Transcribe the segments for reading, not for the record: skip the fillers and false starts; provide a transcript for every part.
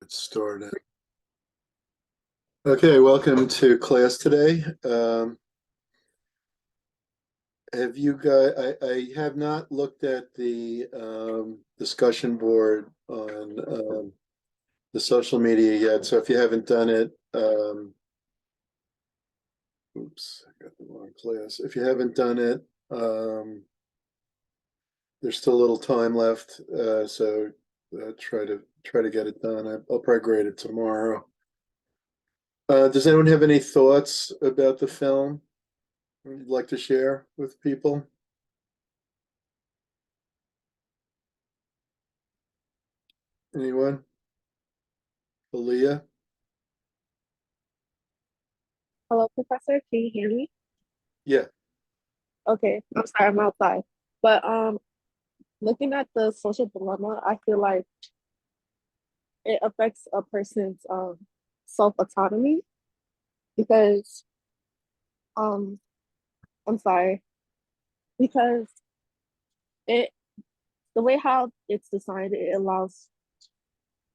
Get started. Okay, welcome to class today. Have you guys, I have not looked at the discussion board on the social media yet. So if you haven't done it, oops, I got the wrong class. If you haven't done it, there's still a little time left. So try to get it done. I'll probably grade it tomorrow. Does anyone have any thoughts about the film you'd like to share with people? Anyone? Aaliyah? Hello, Professor. Can you hear me? Yeah. Okay, I'm sorry, I'm outside. But looking at the social dilemma, I feel like it affects a person's self-autonomy because um I'm sorry, because it the way how it's designed, it allows,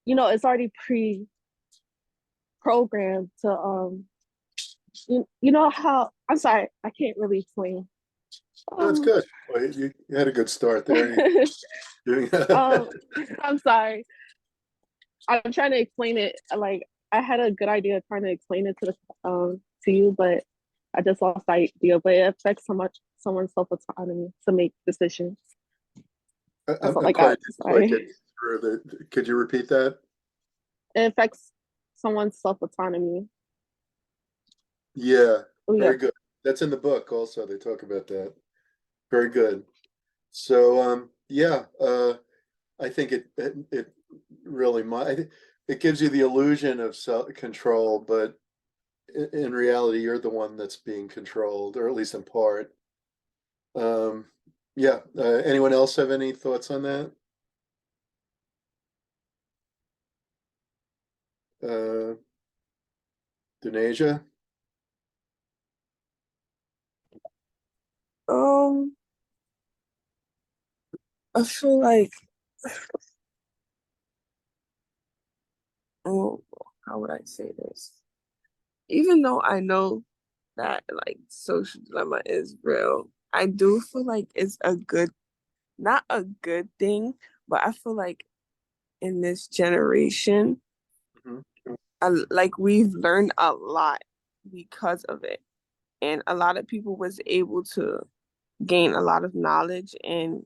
it's already pre-programmed to you know how I'm sorry, I can't really explain. That's Um good. Well, you had a good start there. Doing um I'm sorry. I'm trying to explain it. Like I had a good idea trying to explain it to you, but I just lost the idea. But it affects so much someone's self autonomy to make decisions. That's all I'm I sorry, I got. didn't quite get Sorry. through could you repeat that? It affects someone's self autonomy. Yeah, Oh yeah. very good. That's in the book also. They talk about that. Very good. So yeah, I think it really might. I think it gives you the illusion of self control, but in reality, you're the one that's being controlled, or at least in part. Um, yeah. Anyone else have any thoughts on that? Uh, Denasia? Um, I feel like, oh, how would I say this? Even though I know that like social dilemma is real, I do feel like it's not a good thing, but I feel like in this generation, Mhm. like we've learned a lot because of it, and a lot of people was able to gain a lot of knowledge and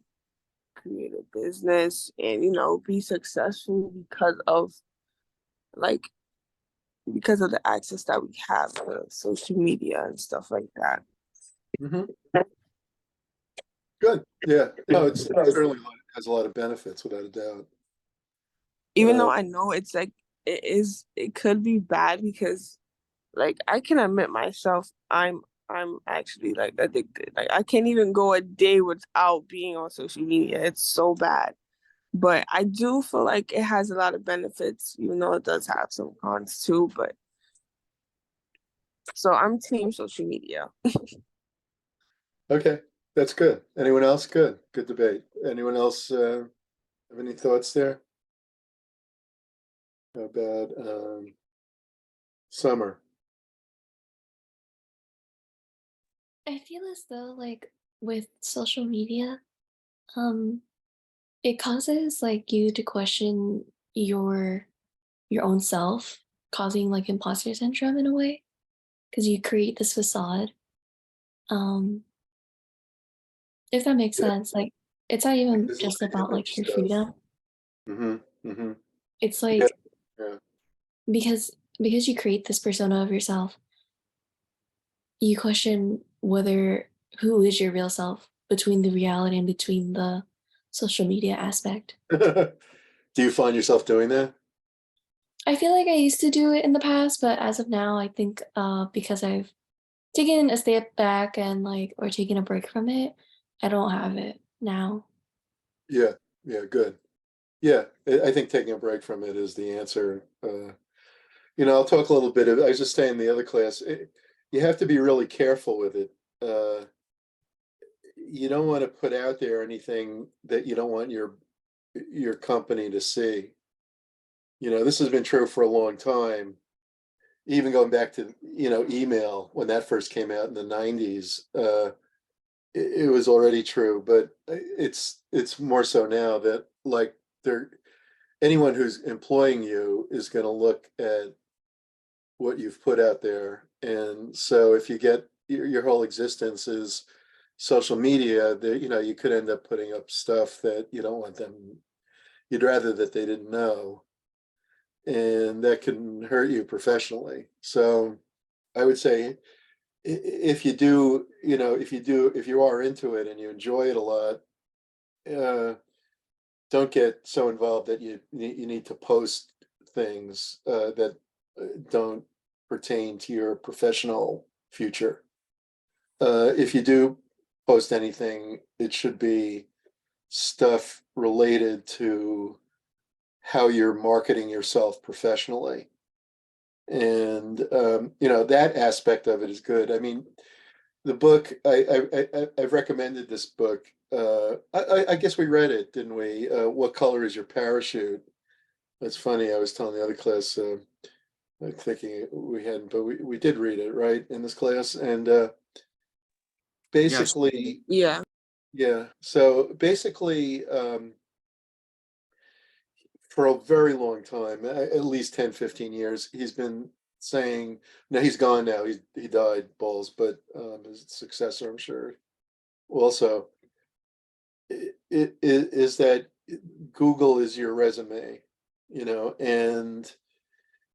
create a business and be successful like because of the access that we have to social media and stuff like that. Mhm. Good. Yeah. No, it certainly has a lot of benefits, without a doubt. Even Uh, though I know it could be bad because like I can admit myself, I'm actually like addicted. Like I can't even go a day without being on social media. It's so bad. But I do feel like it has a lot of benefits, even though it does have some cons too. But so I'm team social media. okay, that's good. Anyone else? Good. Good debate. Anyone else have any thoughts there about summer? I feel as though with social media, um, it causes you to question your your own self, causing imposter syndrome in a way, because you create this facade. Um, if that makes Yeah, sense, it's not even there's a lot just of about image your stuff. freedom. Mm-hmm. Mm-hmm. It's Yeah. Yeah. because you create this persona of yourself, you question whether who is your real self between the reality and between the social media aspect. Do you find yourself doing that? I feel like I used to do it in the past, but as of now, I think because I've taken a step back and or taken a break from it, I don't have it now. Yeah. Yeah. Good. Yeah. I think taking a break from it is the answer. I'll talk a little bit I was just saying in the other class, you have to be really careful with it. Uh, you don't want to put out there anything that you don't want your company to see. this has been true for a long time, even going back to, email when that first came out in the 90s. It was already true, but it's more so now that, like, anyone who's employing you is going to look at what you've put out there. And so if you get your whole existence is social media, that, you could end up putting up stuff that you don't want them, you'd rather that they didn't know. And that can hurt you professionally. So I would say, if you do, if you are into it and you enjoy it a lot, don't get so involved that you need to post things that don't pertain to your professional future. If you do post anything, it should be stuff related to how you're marketing yourself professionally. And that aspect of it is good. I mean, the book, I've recommended this book. I guess we read it, didn't we? What Color Is Your Parachute? That's funny. I was telling the other class, I'm thinking we hadn't, but we did read it, right, in this class. And basically, Yeah. yeah. So basically, for a very long time, at least 10, 15 years, he's been saying, no, he's gone now. He died, balls, but his successor, I'm sure, also, it is that Google is your resume, and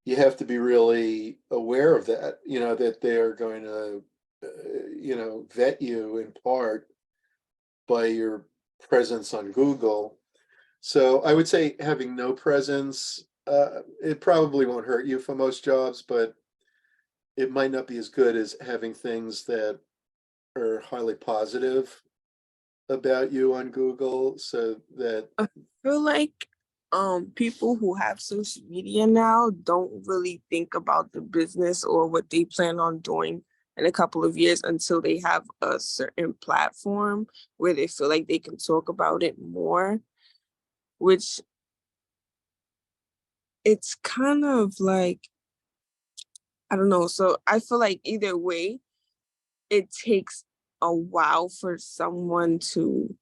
you have to be really aware of that, that they are going to, vet you in part by your presence on Google. So I would say having no presence, it probably won't hurt you for most jobs, but it might not be as good as having things that are highly positive about you on Google, so that I feel like people who have social media now don't really think about the business or what they plan on doing in a couple of years until they have a certain platform where they feel like they can talk about it more, which it's kind of like, I don't know. So I feel like either way, it takes a while for someone to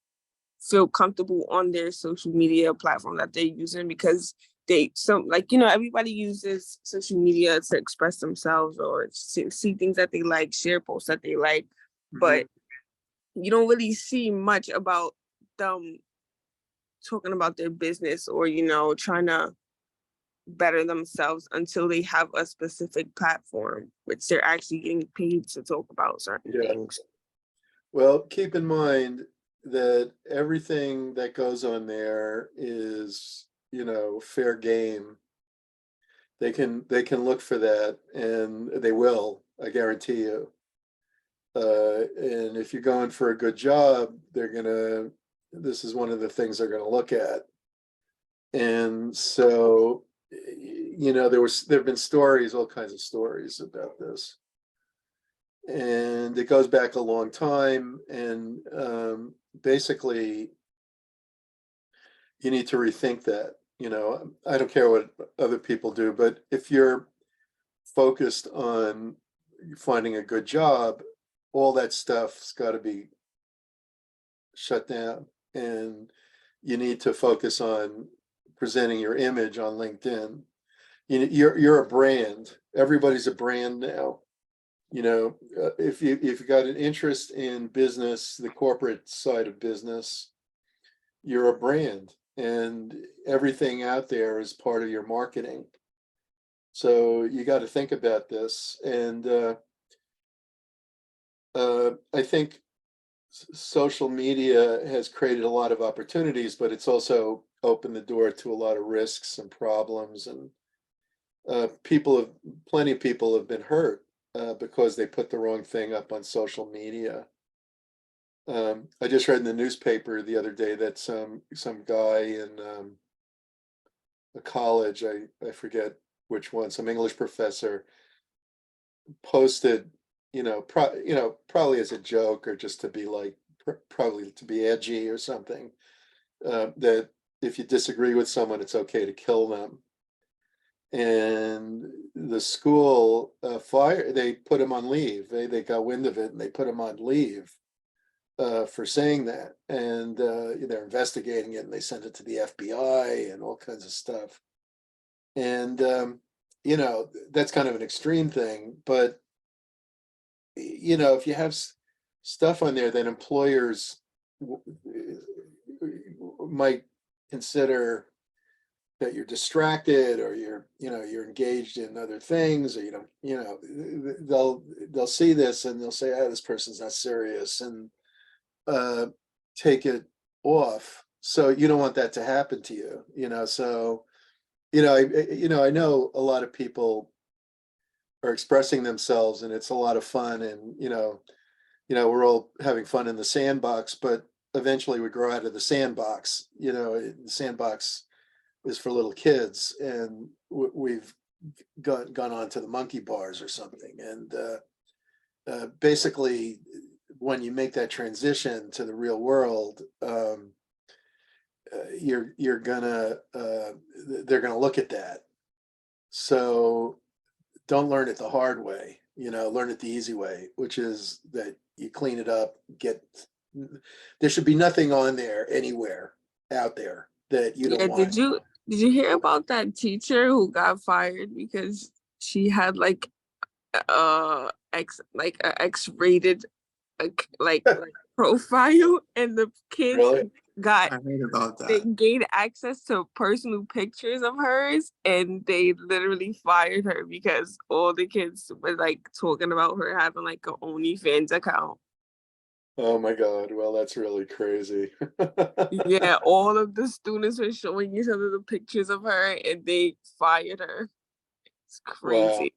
feel comfortable on their social media platform that they're using, because everybody uses social media to express themselves or see things that they like, share posts that they like, but you don't really see much about them talking about their business or trying to better themselves until they have a specific platform which they're actually getting paid to talk about certain things. Well, keep in mind that everything that goes on there is, fair game. They can look for that, and they will, I guarantee you. And if you're going for a good job, this is one of the things they're gonna look at. And so, there have been stories, all kinds of stories about this. And it goes back a long time, and basically you need to rethink that. I don't care what other people do, but if you're focused on finding a good job, all that stuff's got to be shut down, and you need to focus on presenting your image on LinkedIn. You're a brand. Everybody's a brand now. If you've got an interest in business, the corporate side of business, you're a brand, and everything out there is part of your marketing. So you got to think about this. And I think social media has created a lot of opportunities, but it's also opened the door to a lot of risks and problems. And plenty of people have been hurt because they put the wrong thing up on social media. I just read in the newspaper the other day that some guy in a college, I forget which one, some English professor posted, probably as a joke or just to be like, probably to be edgy or something, that if you disagree with someone, it's okay to kill them. and the school they put him on leave. They got wind of it and they put him on leave for saying that, and they're investigating it and they sent it to the FBI and all kinds of stuff. And that's kind of an extreme thing, but if you have stuff on there that employers might consider that you're distracted, or you're engaged in other things, or they'll see this and they'll say, oh, this person's not serious, and take it off. So you don't want that to happen to you. So I know a lot of people are expressing themselves and it's a lot of fun, and we're all having fun in the sandbox, but eventually we grow out of the sandbox. The sandbox is for little kids, and we've gone on to the monkey bars or something. And basically, when you make that transition to the real world, you're gonna they're gonna look at that. So don't learn it the hard way. Learn it the easy way, which is that you clean it up. There should be nothing on there anywhere out there that you don't Yeah, want. did you hear about that teacher who got fired because she had like a X-rated like profile, and the kids Really? got I heard about they that. gained access to personal pictures of hers, and they literally fired her because all the kids were like talking about her having like an OnlyFans account. Oh my God. Well, that's really crazy. Yeah, all of the students were showing each other the pictures of her, and they fired her. It's Wow. crazy.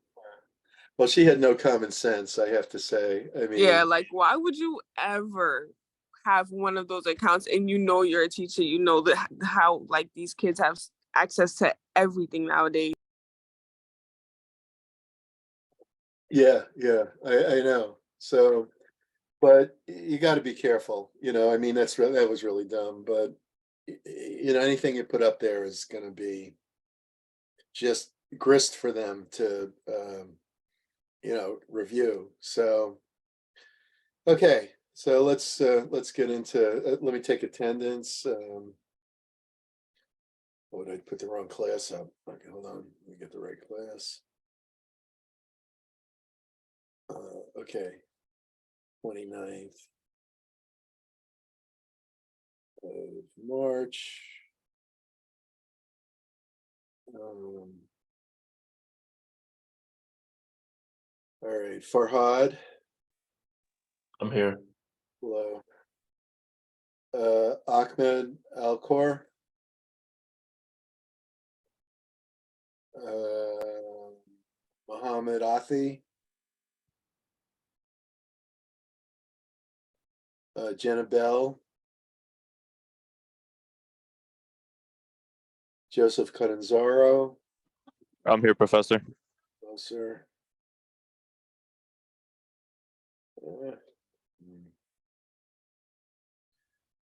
Well, she had no common sense, I have to say. I Yeah, mean, like why would you ever have one of those accounts and you're a teacher, that how like these kids have access to everything nowadays. yeah, I know. So, but you got to be careful. I mean, that was really dumb. But anything you put up there is going to be just grist for them to review. So, okay, so let's get into. Let me take attendance. Oh, did I put the wrong class up? Okay, hold on. Let me get the right class. Okay, 29th of March. All right, Farhad. I'm here. Hello. Ahmed Alcor. Muhammad Athi. Jenna Bell. Joseph Catanzaro. I'm here, Professor. Hello, sir.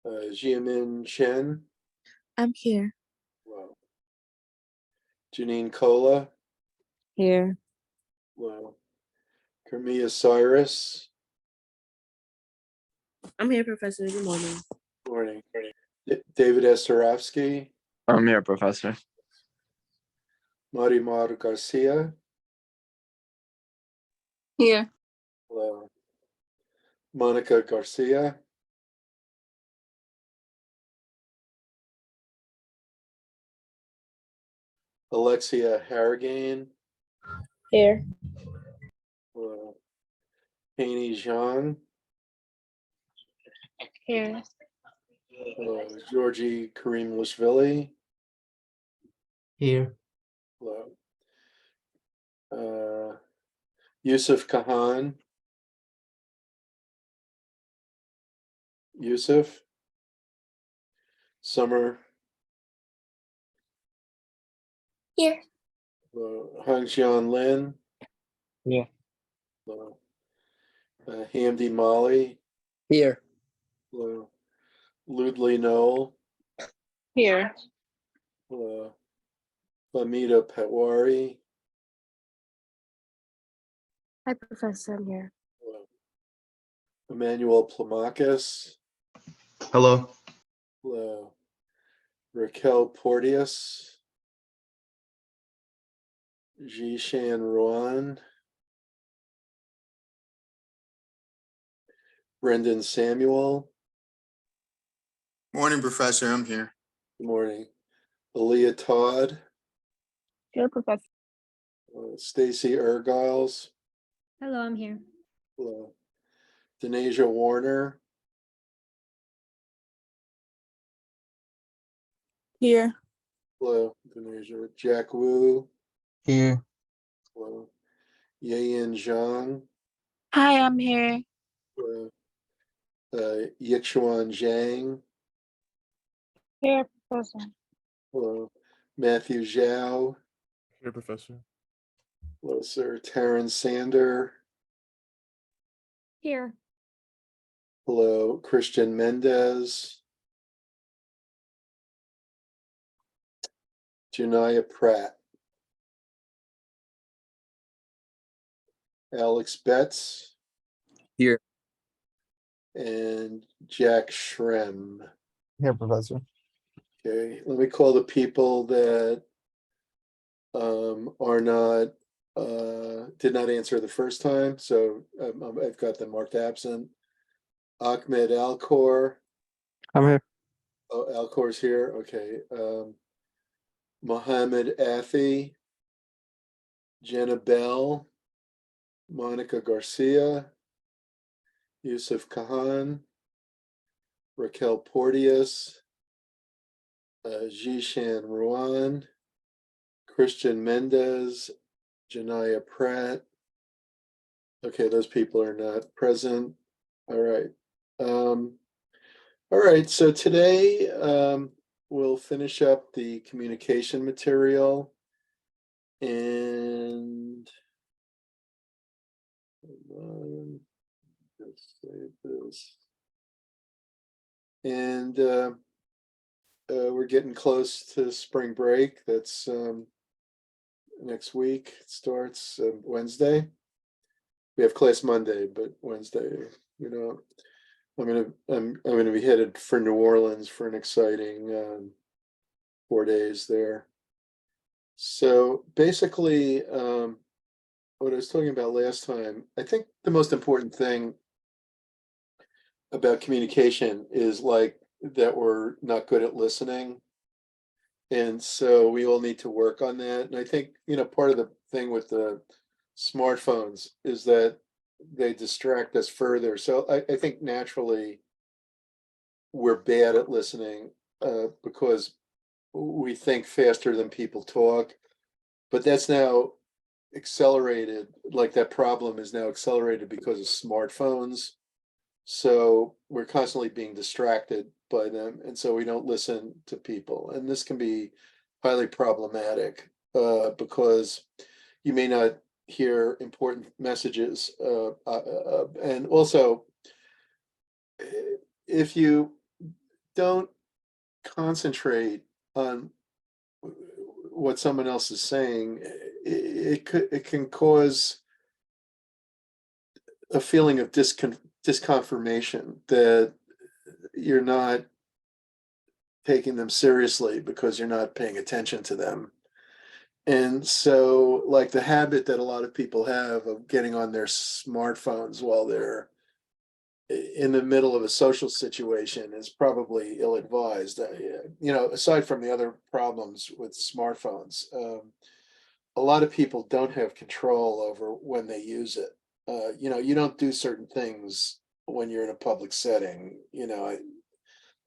Jiamin Chen. I'm here. Wow. Janine Cola. Here. Wow. Kermia Cyrus. I'm here, Professor. Good morning. Morning. David Esterowski. I'm here, Professor. Marimar Garcia. Here. Hello. Monica Garcia. Alexia Harrigan. Here. Hello. Haney Zhang. Here. Hello. Georgie Karim-Lashvili. Here. Hello. Yusuf Kahan. Yusuf. Summer. Here. Hangxian Lin. Yeah. Hello. Hamdi Mali. Here. Hello. Ludley Noel. Here. Hello. Lamita Patwari. Hi, Professor. I'm here. Emmanuel Plamakis. Hello. Hello. Raquel Porteous. Jishan Ruan. Brendan Samuel. Morning, Professor. I'm here. Good morning. Aaliyah Todd. Here, Professor. Stacy Ergiles. Hello, I'm here. Hello. Denasia Warner. Here. Hello, Denasia. Jack Wu. Here. Hello. Yayin Zhang. Hi, I'm here. Hello. Yichuan Zhang. Here, Professor. Hello. Matthew Zhao. Here, Professor. Hello, sir. Taryn Sander. Here. Hello. Christian Mendez. Janaya Pratt. Alex Betts. Here. And Jack Shrem. Here, Professor. Okay, let me call the people that are not did not answer the first time. So I've got them marked absent. Ahmed Alcor. I'm here. Oh, Alcor's here. Okay. Mohammed Afi. Jenna Bell. Monica Garcia. Yusuf Khan. Raquel Porteous. Jishan Ruan. Christian Mendez. Janaya Pratt. Okay, those people are not present. All right. All right, so today we'll finish up the communication material and let's save this. And we're getting close to spring break. That's next week. It starts Wednesday. We have class Monday, but Wednesday, you know, I'm gonna be headed for New Orleans for an exciting 4 days there. So basically, what I was talking about last time, I think the most important thing about communication is like that we're not good at listening. And so we all need to work on that. And I think, you know, part of the thing with the smartphones is that they distract us further. So I think naturally we're bad at listening because we think faster than people talk. But that's now accelerated, like that problem is now accelerated because of smartphones. So we're constantly being distracted by them. And so we don't listen to people. And this can be highly problematic because you may not hear important messages. And also, if you don't concentrate on what someone else is saying, it can cause a feeling of disconfirmation that you're not taking them seriously because you're not paying attention to them. And so, like the habit that a lot of people have of getting on their smartphones while they're in the middle of a social situation is probably ill-advised. You know, aside from the other problems with smartphones, a lot of people don't have control over when they use it. You know, you don't do certain things when you're in a public setting. You know, I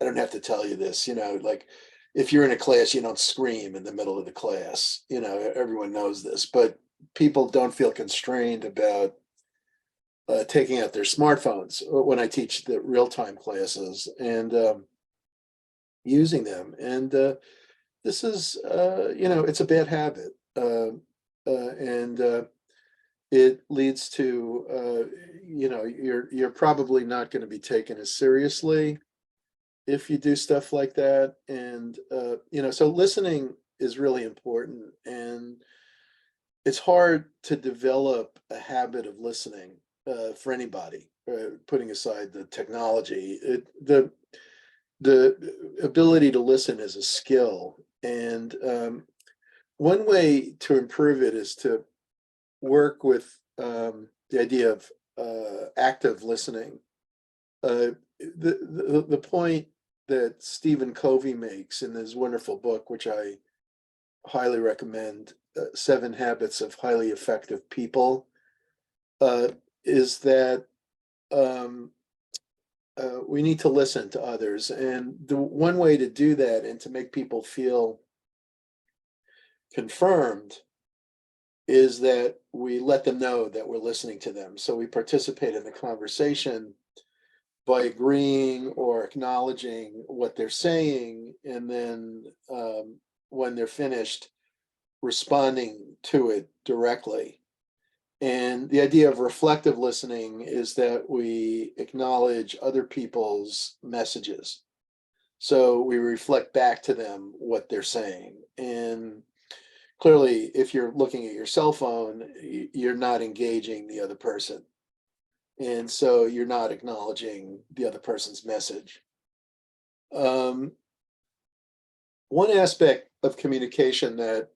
don't have to tell you this, you know, like if you're in a class, you don't scream in the middle of the class. You know, everyone knows this, but people don't feel constrained about taking out their smartphones when I teach the real-time classes and using them. And this is, you know, it's a bad habit. And it leads to, you know, you're probably not going to be taken as seriously if you do stuff like that. And, you know, so listening is really important, and it's hard to develop a habit of listening for anybody, putting aside the technology. The ability to listen is a skill, and one way to improve it is to work with the idea of active listening. The point that Stephen Covey makes in his wonderful book, which I highly recommend, 7 Habits of Highly Effective People, is that um, we need to listen to others. And the one way to do that and to make people feel confirmed is that we let them know that we're listening to them. So we participate in the conversation by agreeing or acknowledging what they're saying, and then when they're finished, responding to it directly. And the idea of reflective listening is that we acknowledge other people's messages. So we reflect back to them what they're saying. And clearly, if you're looking at your cell phone, you're not engaging the other person. And so you're not acknowledging the other person's message. One aspect of communication that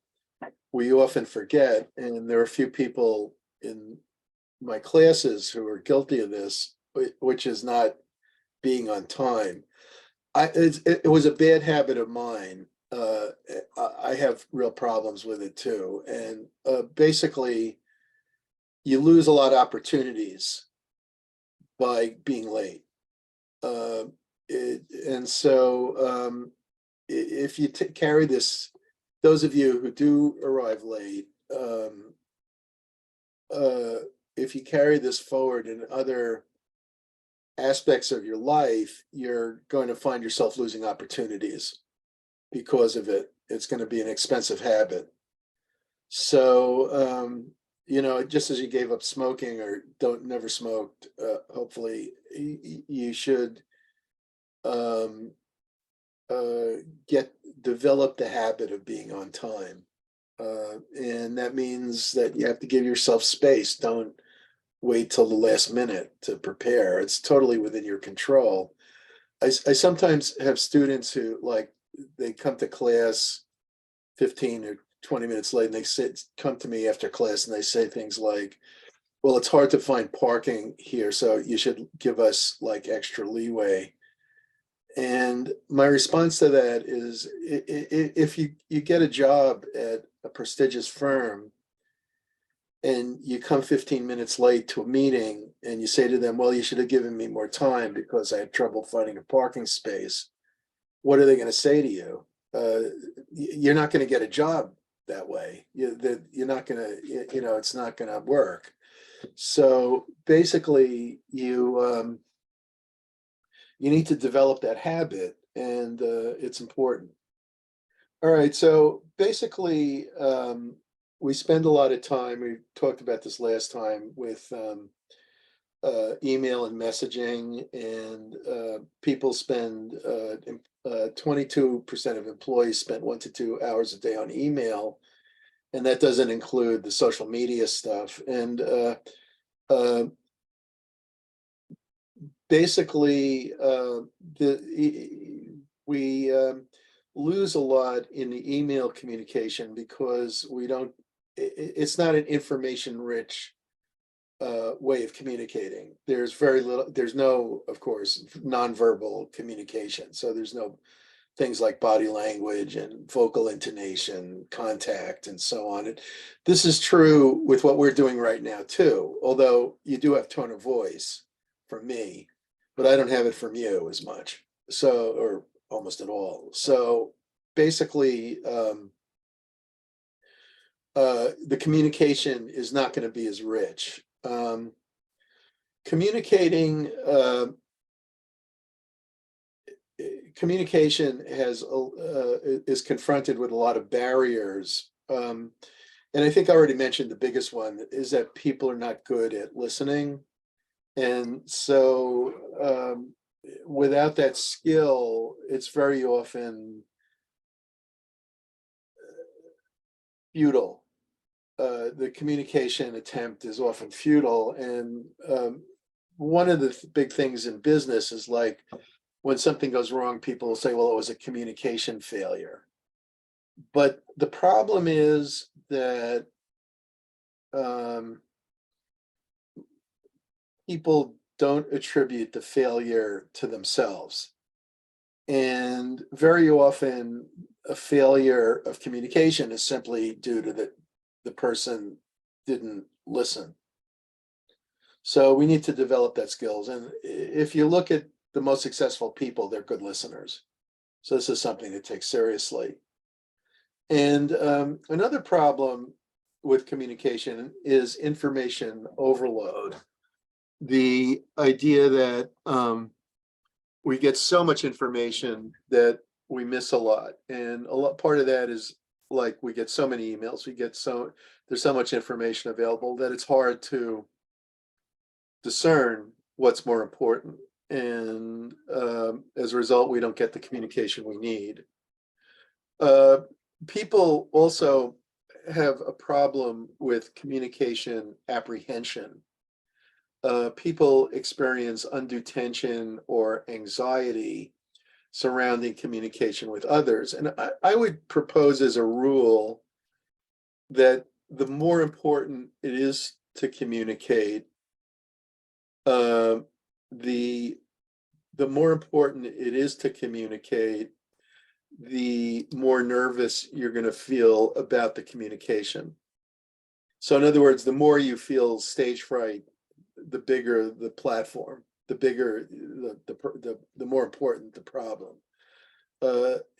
we often forget, and there are a few people in my classes who are guilty of this, which is not being on time. It was a bad habit of mine. I have real problems with it too. And basically, you lose a lot of opportunities by being late. And so if you carry this, those of you who do arrive late, if you carry this forward in other aspects of your life, you're going to find yourself losing opportunities because of it. It's going to be an expensive habit. So, just as you gave up smoking or never smoked, hopefully you should develop the habit of being on time. And that means that you have to give yourself space. Don't wait till the last minute to prepare. It's totally within your control. I sometimes have students who, like, they come to class 15 or 20 minutes late, and they come to me after class and they say things like, well, it's hard to find parking here, so you should give us like extra leeway. And my response to that is, if you get a job at a prestigious firm and you come 15 minutes late to a meeting and you say to them, well, you should have given me more time because I had trouble finding a parking space, what are they going to say to you? You're not going to get a job that way. You're not going to, it's not going to work. So basically, you need to develop that habit, and it's important. All right, so basically, we spend a lot of time, we talked about this last time, with email and messaging, and people spend 22% of employees spend 1 to 2 hours a day on email, and that doesn't include the social media stuff. And basically, we lose a lot in the email communication because it's not an information-rich way of communicating. There's very little, there's no, of course, nonverbal communication. So there's no things like body language and vocal intonation, contact, and so on. And this is true with what we're doing right now too, although you do have tone of voice from me, but I don't have it from you as much, so, or almost at all. So basically, the communication is not going to be as rich. Communication is confronted with a lot of barriers. And I think I already mentioned the biggest one is that people are not good at listening. And so without that skill, it's very often futile. The communication attempt is often futile, and one of the big things in business is like when something goes wrong, people will say, well, it was a communication failure. But the problem is that people don't attribute the failure to themselves. And very often a failure of communication is simply due to the person didn't listen. So we need to develop that skills. And if you look at the most successful people, they're good listeners. So this is something to take seriously. And another problem with communication is information overload. The idea that we get so much information that we miss a lot. And part of that is like we get so many emails, there's so much information available that it's hard to discern what's more important. And as a result, we don't get the communication we need. People also have a problem with communication apprehension. People experience undue tension or anxiety surrounding communication with others. And I would propose as a rule that the more important it is to communicate, the more important it is to communicate, the more nervous you're going to feel about the communication. So in other words, the more you feel stage fright, the bigger the platform, the bigger the more important the problem.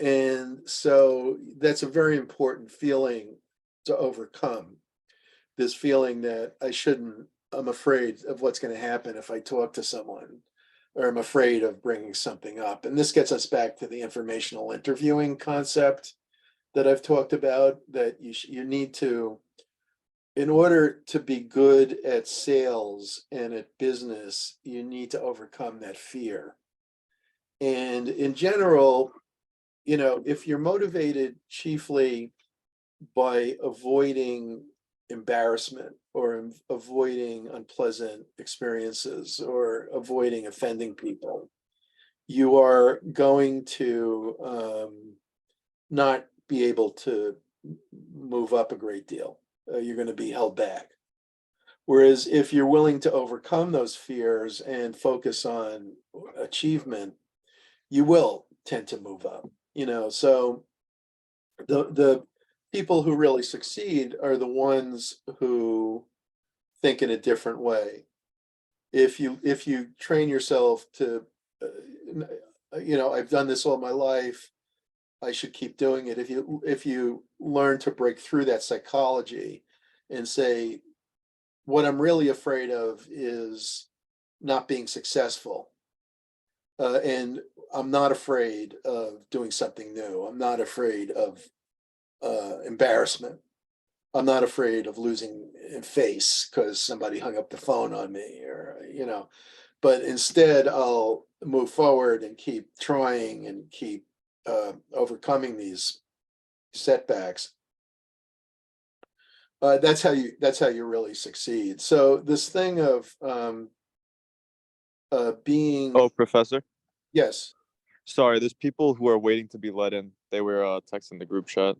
And so that's a very important feeling to overcome. This feeling that I'm afraid of what's going to happen if I talk to someone, or I'm afraid of bringing something up. And this gets us back to the informational interviewing concept that I've talked about, that you need to, in order to be good at sales and at business, you need to overcome that fear. And in general, if you're motivated chiefly by avoiding embarrassment or avoiding unpleasant experiences or avoiding offending people, you are going to not be able to move up a great deal. You're going to be held back. Whereas if you're willing to overcome those fears and focus on achievement, you will tend to move up. So the people who really succeed are the ones who think in a different way. If you train yourself to, I've done this all my life, I should keep doing it. If you learn to break through that psychology and say, what I'm really afraid of is not being successful. And I'm not afraid of doing something new. I'm not afraid of embarrassment. I'm not afraid of losing face because somebody hung up the phone on me, but instead I'll move forward and keep trying and keep overcoming these setbacks. That's how you really succeed. So this thing of being. Oh, Professor. Yes. Sorry, there's people who are waiting to be let in. They were texting the group chat.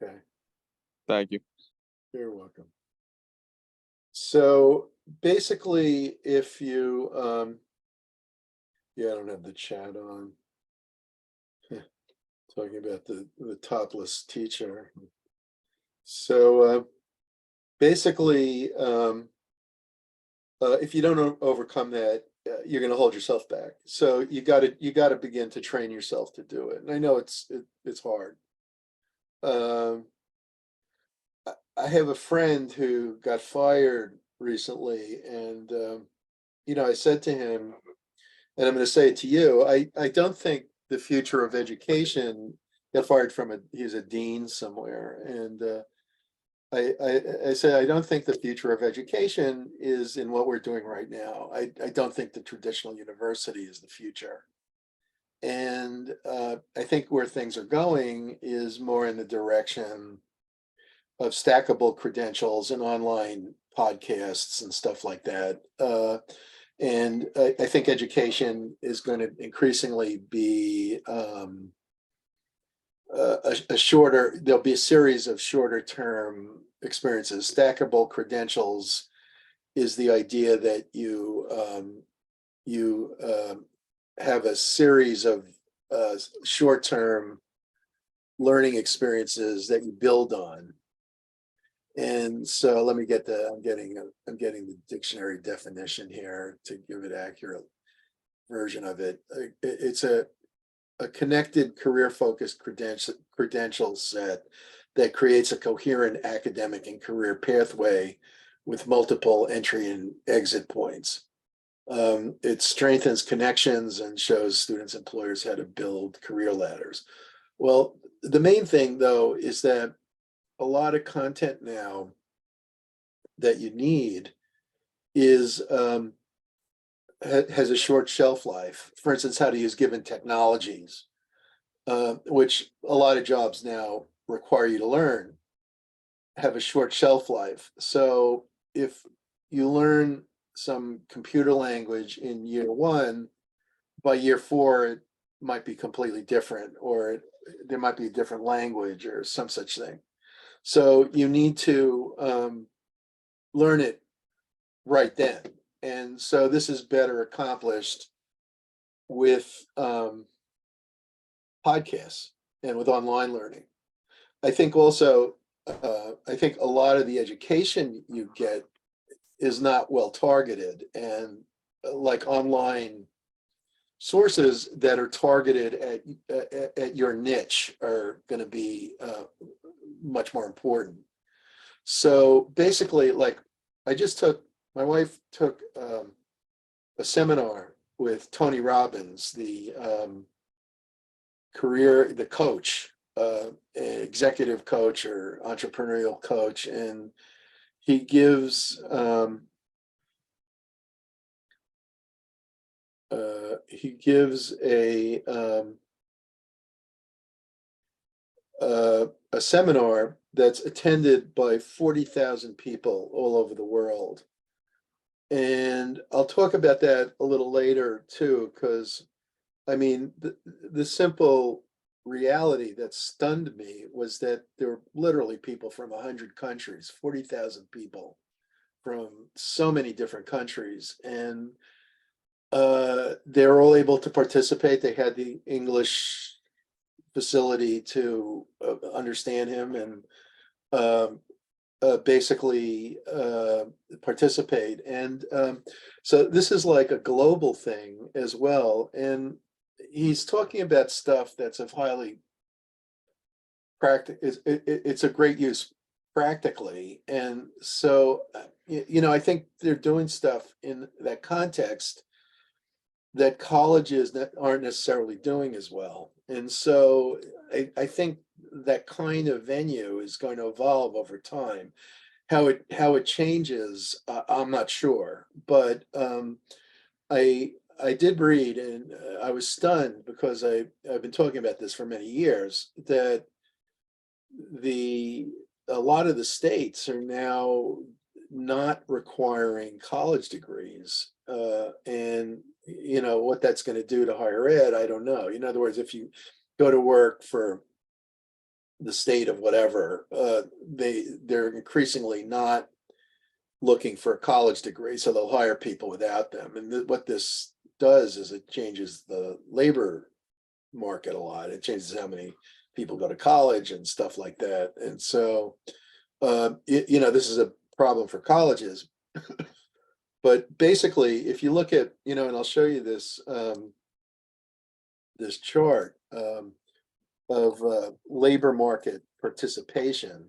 Okay. Thank you. You're welcome. So basically, if you, I don't have the chat on. Talking about the topless teacher. So basically, if you don't overcome that, you're going to hold yourself back. So you got to begin to train yourself to do it. And I know it's hard. I have a friend who got fired recently, and I said to him, and I'm going to say it to you, I don't think the future of education, got fired from he's a dean somewhere, and I said, I don't think the future of education is in what we're doing right now. I don't think the traditional university is the future. And I think where things are going is more in the direction of stackable credentials and online podcasts and stuff like that. And I think education is going to increasingly be a shorter, there'll be a series of shorter term experiences. Stackable credentials is the idea that you have a series of short term learning experiences that you build on. And so let me get I'm getting the dictionary definition here to give it accurate version of it. It's a connected career-focused credential set that creates a coherent academic and career pathway with multiple entry and exit points. It strengthens connections and shows students, employers how to build career ladders. Well, the main thing though is that a lot of content now that you need is has a short shelf life. For instance, how to use given technologies, which a lot of jobs now require you to learn, have a short shelf life. So if you learn some computer language in year one, by year four, it might be completely different, or there might be a different language or some such thing. So you need to learn it right then. And so this is better accomplished with podcasts and with online learning. I think also, I think a lot of the education you get is not well targeted, and like online sources that are targeted at your niche are going to be much more important. So basically, like my wife took a seminar with Tony Robbins, the coach, executive coach or entrepreneurial coach, and he gives a seminar that's attended by 40,000 people all over the world. And I'll talk about that a little later too, because I mean, the simple reality that stunned me was that there were literally people from 100 countries, 40,000 people from so many different countries. And they were all able to participate. They had the English facility to understand him and basically participate. And so this is like a global thing as well. And he's talking about stuff that's of highly practical. It's a great use practically. And so, I think they're doing stuff in that context that colleges that aren't necessarily doing as well. And so I think that kind of venue is going to evolve over time. How it changes, I'm not sure, but I did read, and I was stunned because I've been talking about this for many years, that a lot of the states are now not requiring college degrees, and what that's going to do to higher ed, I don't know. In other words, if you go to work for the state of whatever, they're increasingly not looking for a college degree, so they'll hire people without them. And what this does is it changes the labor market a lot. It changes how many people go to college and stuff like that. And so, this is a problem for colleges. But basically, if you look at, and I'll show you this this chart of labor market participation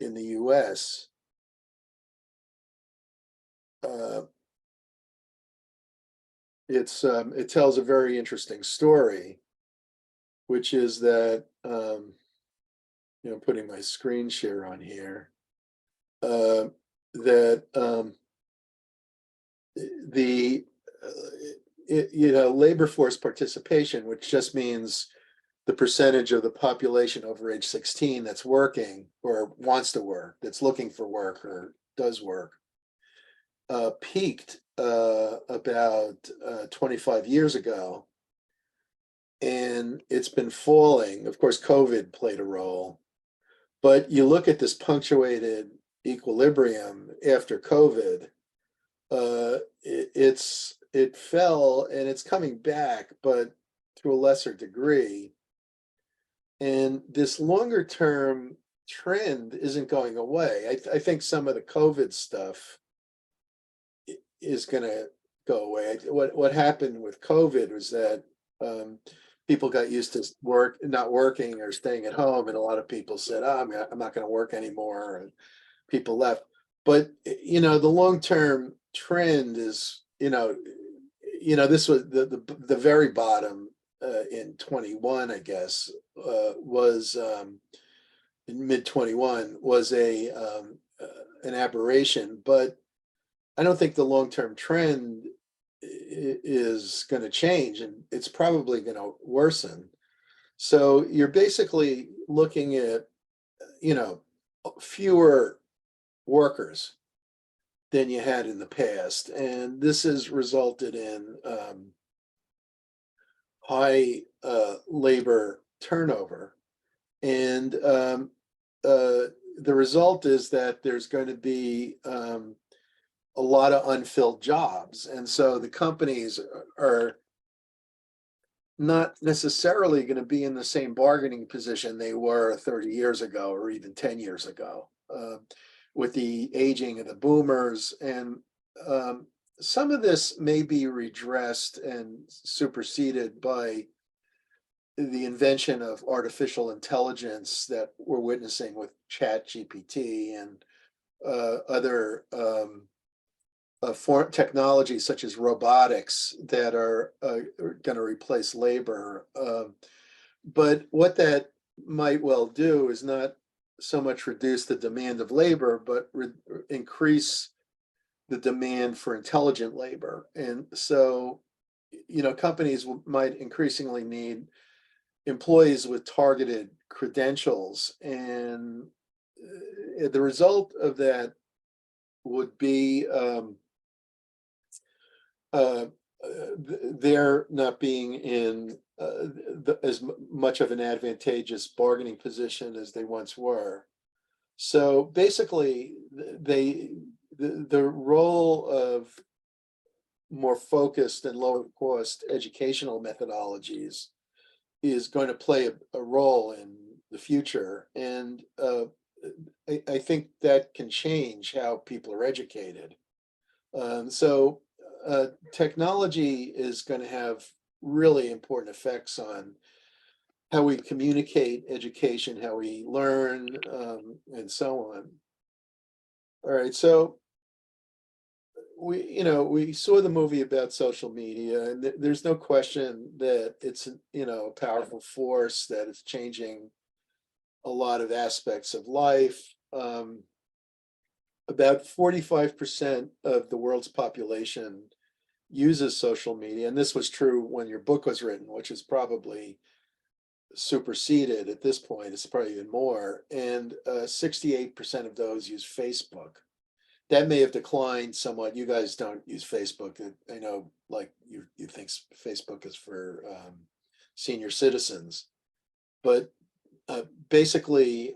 in the U.S. It tells a very interesting story, which is that putting my screen share on here, that the labor force participation, which just means the percentage of the population over age 16 that's working or wants to work, that's looking for work or does work, peaked about 25 years ago. And it's been falling. Of course, COVID played a role. But you look at this punctuated equilibrium after COVID, it fell and it's coming back, but to a lesser degree. And this longer term trend isn't going away. I think some of the COVID stuff is going to go away. What happened with COVID was that people got used to not working or staying at home, and a lot of people said, "Oh, I'm not going to work anymore," and people left. But the long term trend is, this was the very bottom in 21, I guess, was in mid 21 was an aberration, but I don't think the long term trend is going to change, and it's probably going to worsen. So you're basically looking at, fewer workers than you had in the past, and this has resulted in high labor turnover, and the result is that there's going to be a lot of unfilled jobs, and so the companies are not necessarily going to be in the same bargaining position they were 30 years ago or even 10 years ago, with the aging of the boomers. And some of this may be redressed and superseded by the invention of artificial intelligence that we're witnessing with ChatGPT and other technologies such as robotics that are going to replace labor. But what that might well do is not so much reduce the demand of labor, but increase the demand for intelligent labor. And so, companies might increasingly need employees with targeted credentials. And the result of that would be they're not being in as much of an advantageous bargaining position as they once were. So basically, the role of more focused and lower cost educational methodologies is going to play a role in the future. And I think that can change how people are educated. So technology is going to have really important effects on how we communicate education, how we learn, and so on. All right, so we saw the movie about social media, and there's no question that it's a powerful force, that it's changing a lot of aspects of life. About 45% of the world's population uses social media, and this was true when your book was written, which is probably superseded at this point. It's probably even more, and 68% of those use Facebook. That may have declined somewhat. You guys don't use Facebook. I know, like you think Facebook is for senior citizens, but basically,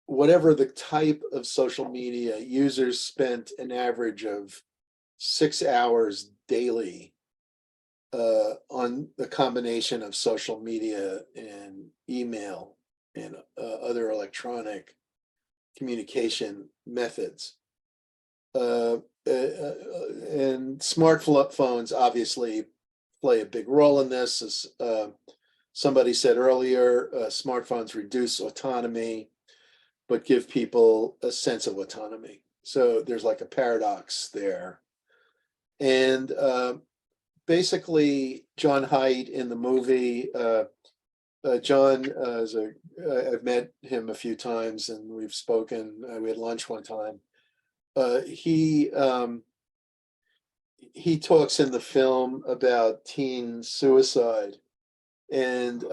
whatever the type of social media, users spent an average of 6 hours daily on the combination of social media and email and other electronic communication methods. And smartphones obviously play a big role in this. As somebody said earlier, smartphones reduce autonomy, but give people a sense of autonomy. So there's like a paradox there. And basically, John Haidt in the movie, John I've met him a few times and we've spoken. We had lunch one time. he talks in the film about teen suicide, and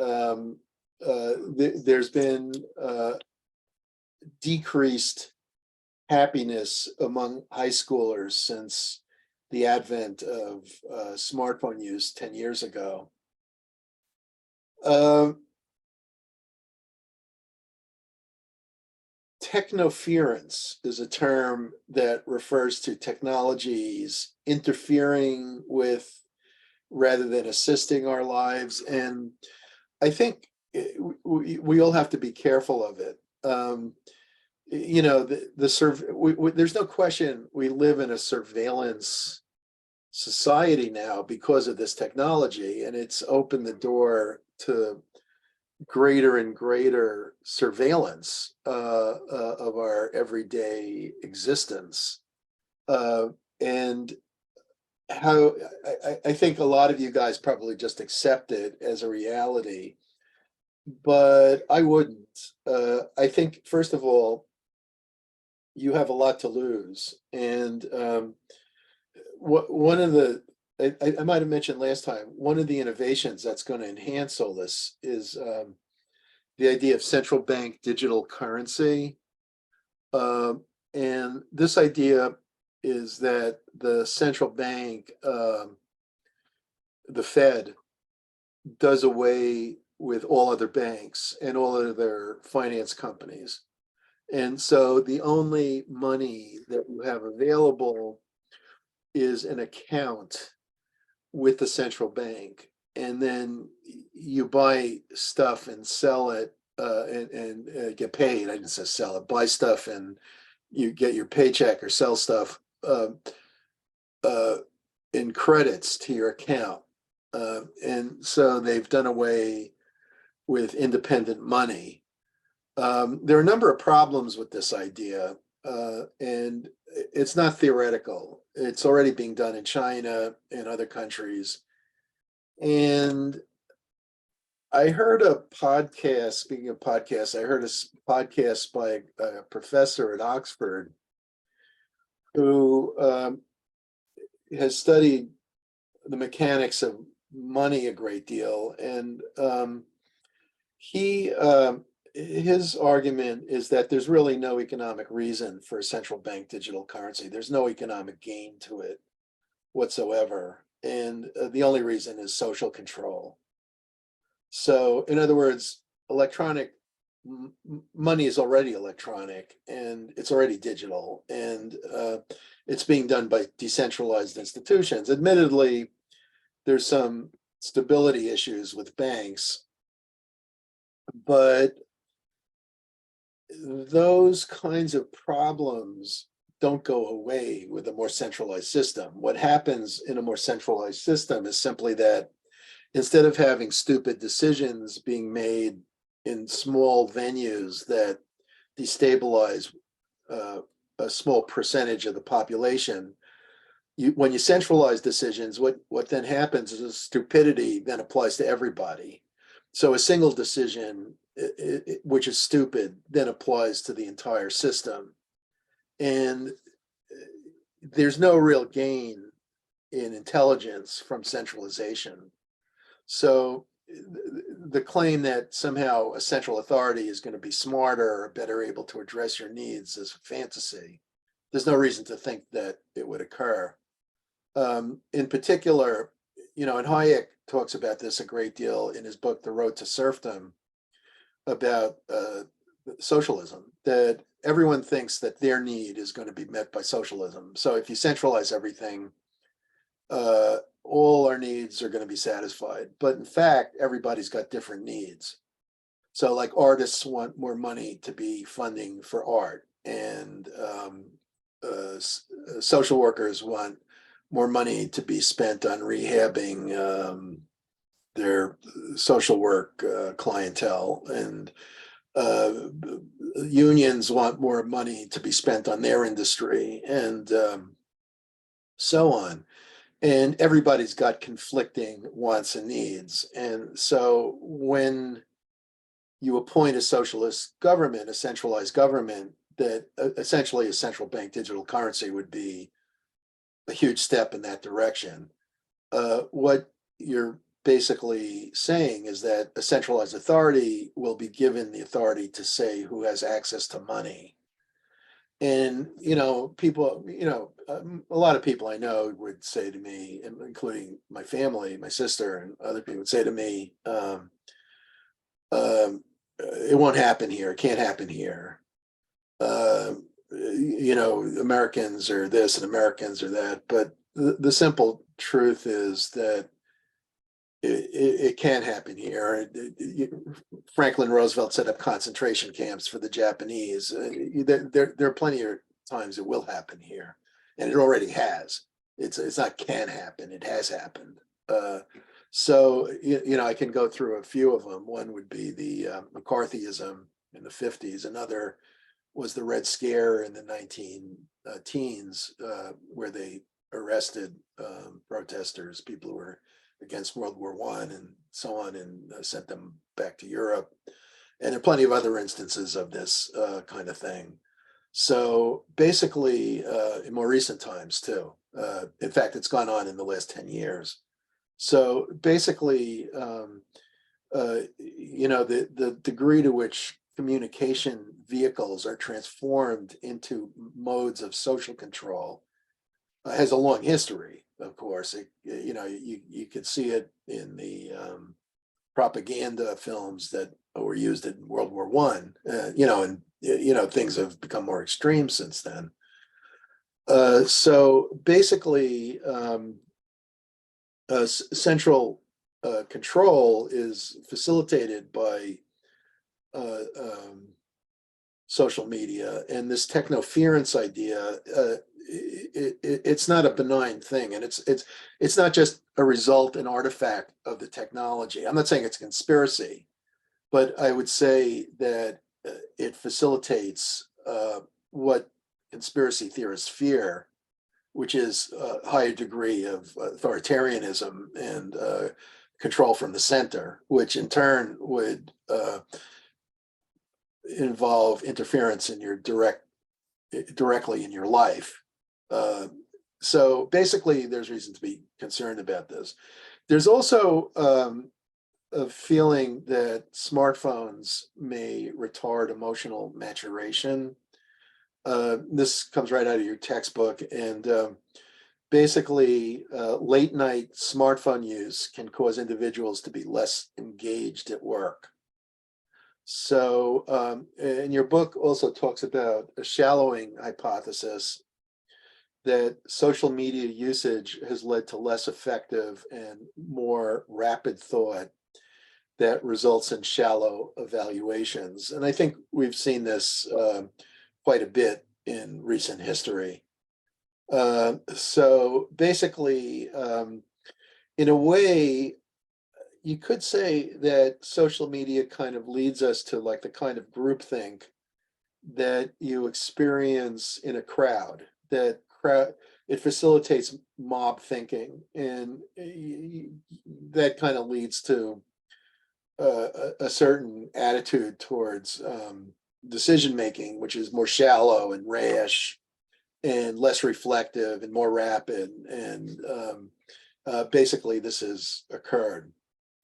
there's been decreased happiness among high schoolers since the advent of smartphone use 10 years ago. Technoference is a term that refers to technologies interfering with rather than assisting our lives. And I think we all have to be careful of it. You know, there's no question we live in a surveillance society now because of this technology, and it's opened the door to greater and greater surveillance of our everyday existence. And how I think a lot of you guys probably just accept it as a reality, but I wouldn't. I think, first of all, you have a lot to lose. And one of the, I might have mentioned last time, one of the innovations that's going to enhance all this is the idea of central bank digital currency. And this idea is that the central bank, the Fed, does away with all other banks and all other finance companies. And so the only money that you have available is an account with the central bank. And then you buy stuff and sell it and get paid. I didn't say sell it, buy stuff and you get your paycheck or sell stuff in credits to your account. And so they've done away with independent money. There are a number of problems with this idea, and it's not theoretical. It's already being done in China and other countries. And I heard a podcast, speaking of podcasts, I heard a podcast by a professor at Oxford who has studied the mechanics of money a great deal. And his argument is that there's really no economic reason for a central bank digital currency. There's no economic gain to it whatsoever. And the only reason is social control. So in other words, electronic money is already electronic and it's already digital, and it's being done by decentralized institutions. Admittedly, there's some stability issues with banks, but those kinds of problems don't go away with a more centralized system. What happens in a more centralized system is simply that instead of having stupid decisions being made in small venues that destabilize a small percentage of the population, when you centralize decisions, what then happens is stupidity then applies to everybody. So a single decision, which is stupid, then applies to the entire system. And there's no real gain in intelligence from centralization. So the claim that somehow a central authority is going to be smarter or better able to address your needs is a fantasy. There's no reason to think that it would occur. In particular, you know, and Hayek talks about this a great deal in his book, The Road to Serfdom, about socialism, that everyone thinks that their need is going to be met by socialism. So if you centralize everything, all our needs are going to be satisfied. But in fact, everybody's got different needs. So like artists want more money to be funding for art, and social workers want more money to be spent on rehabbing their social work clientele, and unions want more money to be spent on their industry, and so on. And everybody's got conflicting wants and needs. And so when you appoint a socialist government, a centralized government, that essentially a central bank digital currency would be a huge step in that direction. What you're basically saying is that a centralized authority will be given the authority to say who has access to money. And, people, a lot of people I know would say to me, including my family, my sister, and other people would say to me, it won't happen here. It can't happen here. Americans are this and Americans are that. But the simple truth is that it can happen here. Franklin Roosevelt set up concentration camps for the Japanese. There are plenty of times it will happen here, and it already has. It's not can happen; it has happened. So I can go through a few of them. One would be the McCarthyism in the 50s. Another was the Red Scare in the 19 teens, where they arrested protesters, people who were against World War I and so on, and sent them back to Europe. And there are plenty of other instances of this kind of thing. So basically, in more recent times too. In fact, it's gone on in the last 10 years. So basically, the degree to which communication vehicles are transformed into modes of social control has a long history. Of course, you could see it in the propaganda films that were used in World War One. And things have become more extreme since then. So basically, central control is facilitated by social media, and this technoference idea. It's not a benign thing, and it's not just a result, an artifact of the technology. I'm not saying it's a conspiracy, but I would say that it facilitates what conspiracy theorists fear, which is a higher degree of authoritarianism and control from the center, which in turn would involve interference in your directly in your life. So basically, there's reason to be concerned about this. There's also a feeling that smartphones may retard emotional maturation. This comes right out of your textbook, and basically, late night smartphone use can cause individuals to be less engaged at work. So, and your book also talks about a shallowing hypothesis that social media usage has led to less effective and more rapid thought that results in shallow evaluations. And I think we've seen this quite a bit in recent history. So basically, in a way, you could say that social media kind of leads us to like the kind of groupthink that you experience in a crowd. It facilitates mob thinking, and that kind of leads to a certain attitude towards decision making, which is more shallow and rash and less reflective and more rapid. And basically, this has occurred.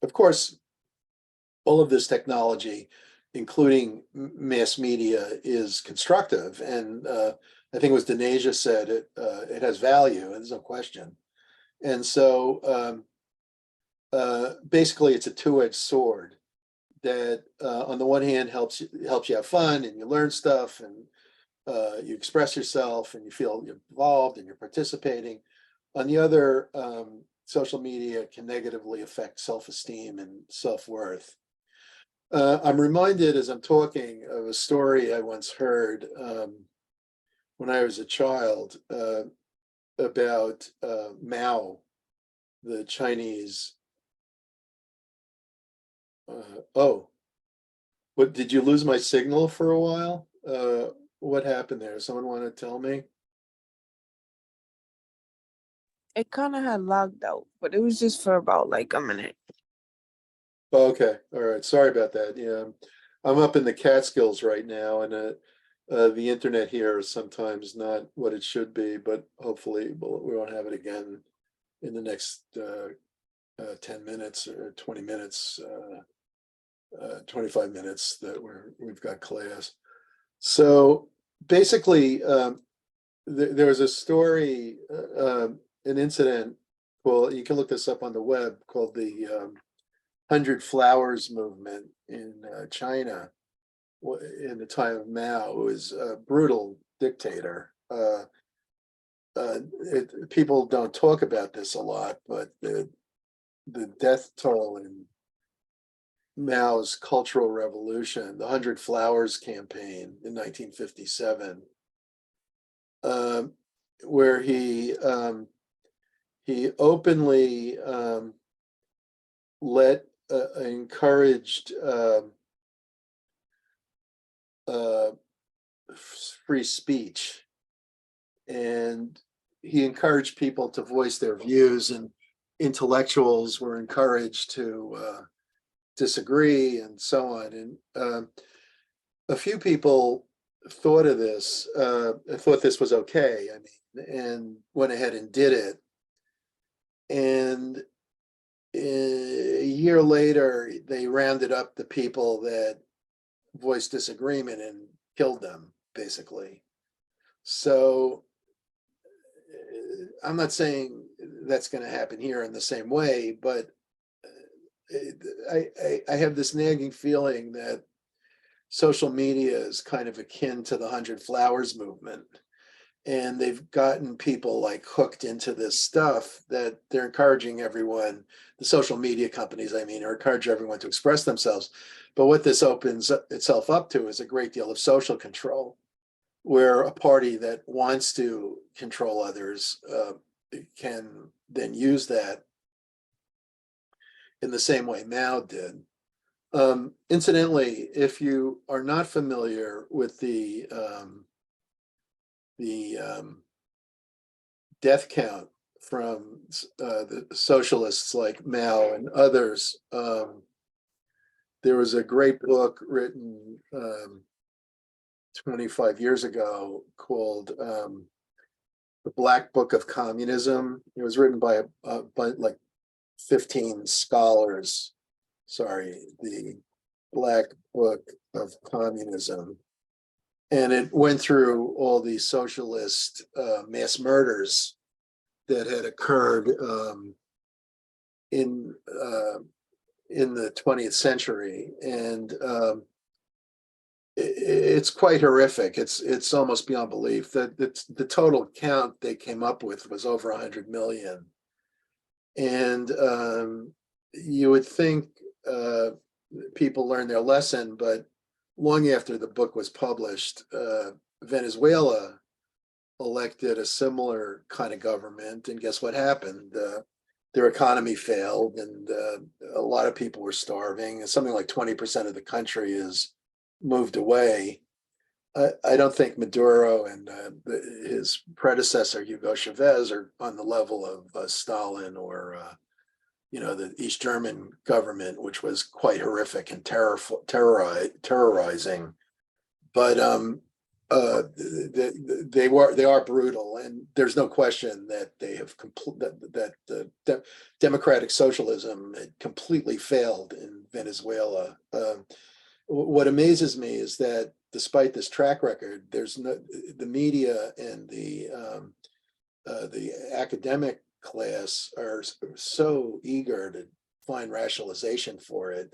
Of course, all of this technology, including mass media, is constructive. And I think it was Denasia said it has value, and there's no question. And so basically, it's a two-edged sword that on the one hand helps you have fun and you learn stuff and you express yourself and you feel involved and you're participating. On the other, social media can negatively affect self-esteem and self-worth. I'm reminded as I'm talking of a story I once heard when I was a child about Mao, the Chinese. What, did you lose my signal for a while? What happened there? Someone want to tell me? It kind of had logged out, but it was just for about like a minute. Okay, all right. Sorry about that. Yeah, I'm up in the Catskills right now, and The internet here is sometimes not what it should be, but hopefully we won't have it again in the next 10 minutes or 20 minutes, 25 minutes that we've got class. So basically, there was a story, an incident, well, you can look this up on the web, called the 100 Flowers movement in China in the time of Mao. It was a brutal dictator. People don't talk about this a lot, but the death toll in Mao's Cultural Revolution, the 100 Flowers campaign in 1957, where he openly encouraged free speech, and he encouraged people to voice their views, and intellectuals were encouraged to disagree and so on. And a few people thought of this, thought this was okay, I mean, and went ahead and did it. And a year later, they rounded up the people that voiced disagreement and killed them, basically. So I'm not saying that's going to happen here in the same way, but I have this nagging feeling that social media is kind of akin to the 100 Flowers movement. And they've gotten people like hooked into this stuff that they're encouraging everyone, the social media companies, I mean, are encouraging everyone to express themselves. But what this opens itself up to is a great deal of social control, where a party that wants to control others can then use that in the same way Mao did. Incidentally, if you are not familiar with the death count from the socialists like Mao and others, there was a great book written 25 years ago called The Black Book of Communism. It was written by like 15 scholars. Sorry, the Black Book of Communism. And it went through all these socialist mass murders that had occurred in the 20th century, and it's quite horrific. It's almost beyond belief that the total count they came up with was over 100 million. And you would think people learned their lesson, but long after the book was published, Venezuela elected a similar kind of government, and guess what happened? Their economy failed, and a lot of people were starving. And something like 20% of the country is moved away. I don't think Maduro and his predecessor Hugo Chavez are on the level of Stalin or the East German government, which was quite horrific and terrorizing. But they are brutal, and there's no question that they have that democratic socialism completely failed in Venezuela. What amazes me is that despite this track record, the media and the academic class are so eager to find rationalization for it.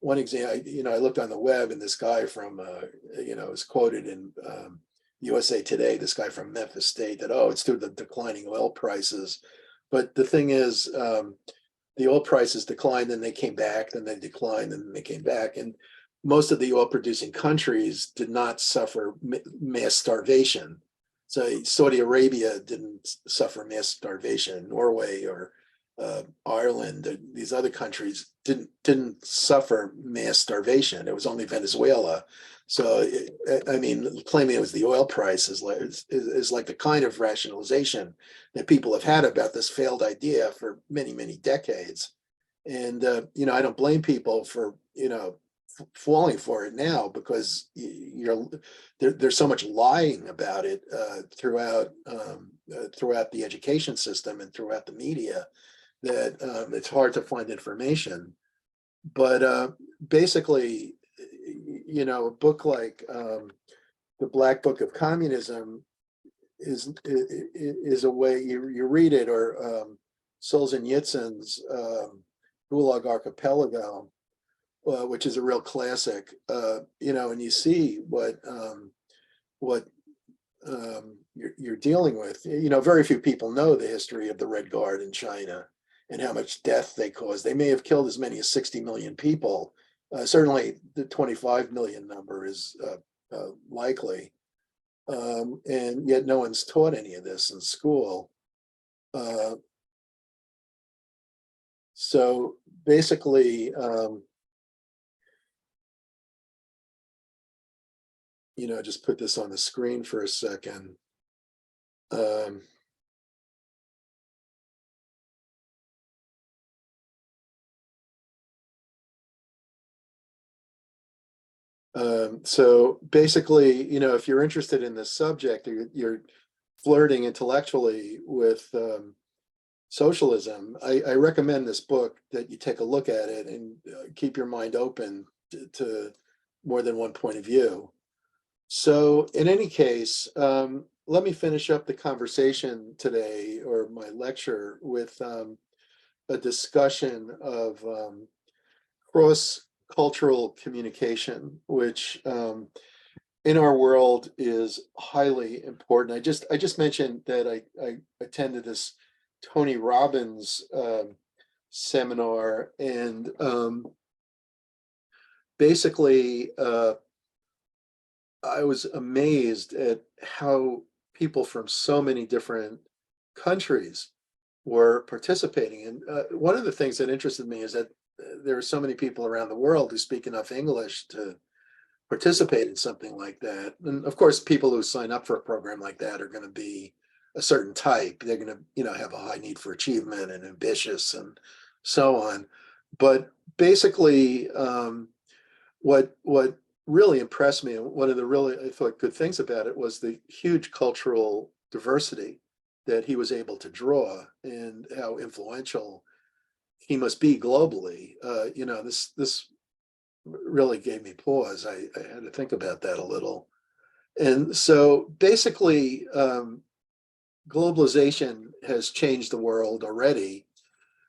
One example, I looked on the web, and this guy from, is quoted in USA Today, this guy from Memphis State, that, it's due to the declining oil prices. But the thing is, the oil prices declined, then they came back, then they declined, and then they came back. And most of the oil producing countries did not suffer mass starvation. So Saudi Arabia didn't suffer mass starvation. Norway or Ireland, these other countries didn't suffer mass starvation. It was only Venezuela. So claiming it was the oil price is like the kind of rationalization that people have had about this failed idea for many, many decades. And I don't blame people for falling for it now because there's so much lying about it throughout the education system and throughout the media that it's hard to find information. But basically, a book like The Black Book of Communism is a way you read it, or Solzhenitsyn's Gulag Archipelago, which is a real classic, and you see what you're dealing with. Very few people know the history of the Red Guard in China and how much death they caused. They may have killed as many as 60 million people. Certainly the 25 million number is likely. And yet no one's taught any of this in school. So basically, just put this on the screen for a second. So basically, if you're interested in this subject, you're flirting intellectually with socialism, I recommend this book, that you take a look at it and keep your mind open to more than one point of view. So in any case, let me finish up the conversation today, or my lecture, with a discussion of cross-cultural communication, which in our world is highly important. I just mentioned that I attended this Tony Robbins seminar, and basically I was amazed at how people from so many different countries were participating. And one of the things that interested me is that there are so many people around the world who speak enough English to participate in something like that. And of course, people who sign up for a program like that are going to be a certain type. They're going to, have a high need for achievement and ambitious and so on. But basically, what really impressed me, and one of the really, I thought, good things about it, was the huge cultural diversity that he was able to draw, and how influential he must be globally. This really gave me pause. I had to think about that a little. And so basically, globalization has changed the world already.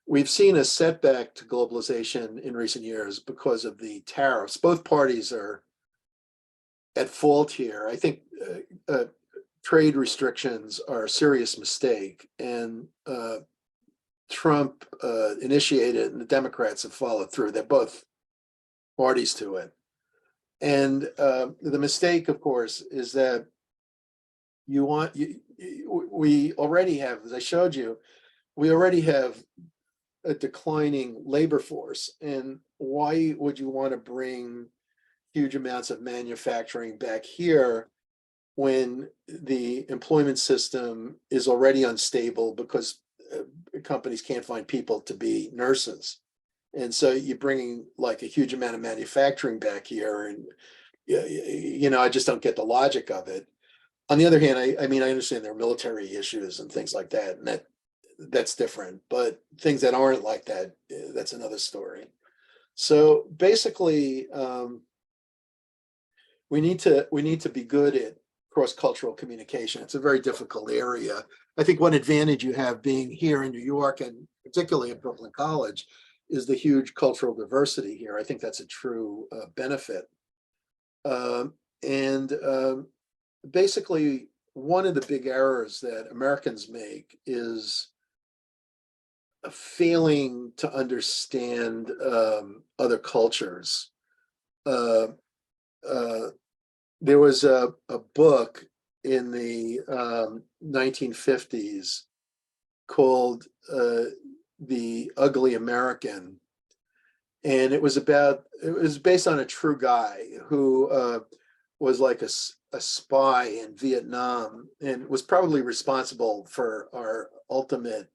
We've seen a setback to globalization in recent years because of the tariffs. Both parties are at fault here. I think trade restrictions are a serious mistake, and Trump initiated, and the Democrats have followed through. They're both parties to it. And the mistake, of course, is that we already have, as I showed you, we already have a declining labor force. And why would you want to bring huge amounts of manufacturing back here when the employment system is already unstable because companies can't find people to be nurses? And so you're bringing like a huge amount of manufacturing back here, and I just don't get the logic of it. On the other hand, I mean, I understand there are military issues and things like that, and that's different. But things that aren't like that, that's another story. So basically, we need to be good at cross-cultural communication. It's a very difficult area. I think one advantage you have being here in New York, and particularly at Brooklyn College, is the huge cultural diversity here. I think that's a true benefit. And basically, one of the big errors that Americans make is failing to understand other cultures. There was a book in the 1950s called The Ugly American. And it was based on a true guy who was like a spy in Vietnam, and was probably responsible for our ultimate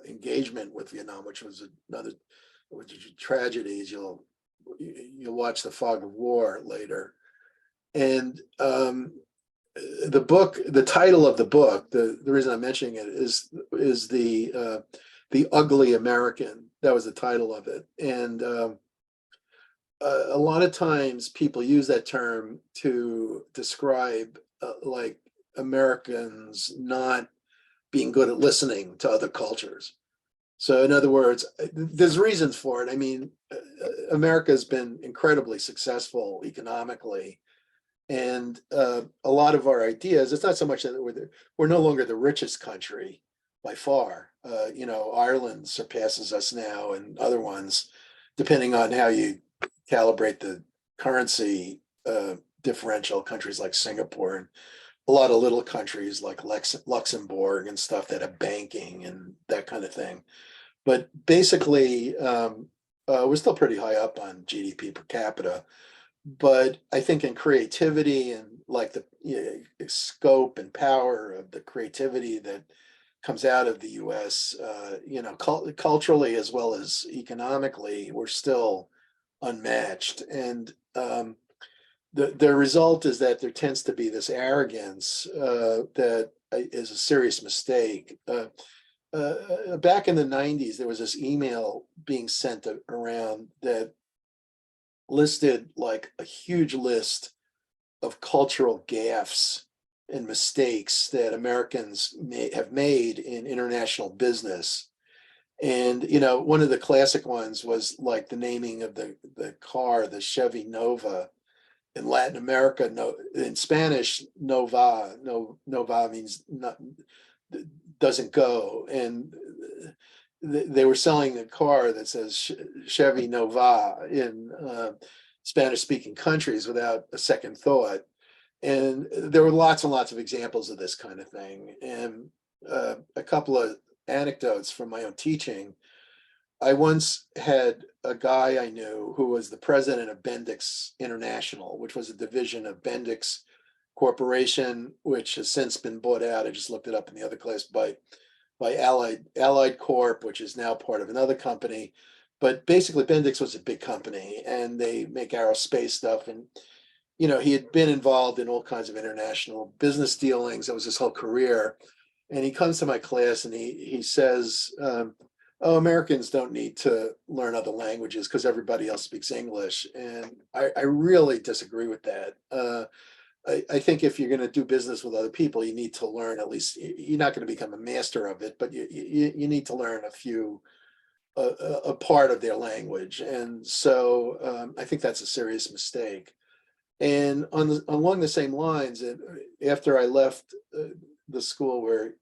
engagement with Vietnam, which was a tragedy, as you'll you'll watch The Fog of War later. And the book, the title of the book, the reason I'm mentioning it is the Ugly American. That was the title of it. And a lot of times people use that term to describe like Americans not being good at listening to other cultures. So in other words, there's reasons for it. I mean, America's been incredibly successful economically. And a lot of our ideas, it's not so much that we're no longer the richest country by far. You know, Ireland surpasses us now and other ones, depending on how you calibrate the currency differential, countries like Singapore and a lot of little countries like Luxembourg and stuff that have banking and that kind of thing. But basically, we're still pretty high up on GDP per capita. But I think in creativity and like the scope and power of the creativity that comes out of the US, you know, culturally as well as economically, we're still unmatched. And the result is that there tends to be this arrogance that is a serious mistake. Back in the 90s, there was this email being sent around that listed like a huge list of cultural gaffes and mistakes that Americans have made in international business. And, you know, one of the classic ones was like the naming of the car, the Chevy Nova. In Latin America, no, in Spanish, Nova means not, doesn't go. And they were selling a car that says Chevy Nova in Spanish speaking countries without a second thought. And there were lots and lots of examples of this kind of thing. And a couple of anecdotes from my own teaching. I once had a guy I knew who was the president of Bendix International, which was a division of Bendix Corporation, which has since been bought out. I just looked it up in the other class by Allied Corp, which is now part of another company. But basically, Bendix was a big company, and they make aerospace stuff. And you know, he had been involved in all kinds of international business dealings. That was his whole career. And he comes to my class and he says, "Oh, Americans don't need to learn other languages because everybody else speaks English." And I really disagree with that. I think if you're going to do business with other people, you need to learn at least. You're not going to become a master of it, but you need to learn a part of their language. And so I think that's a serious mistake. And along the same lines, after I left the school where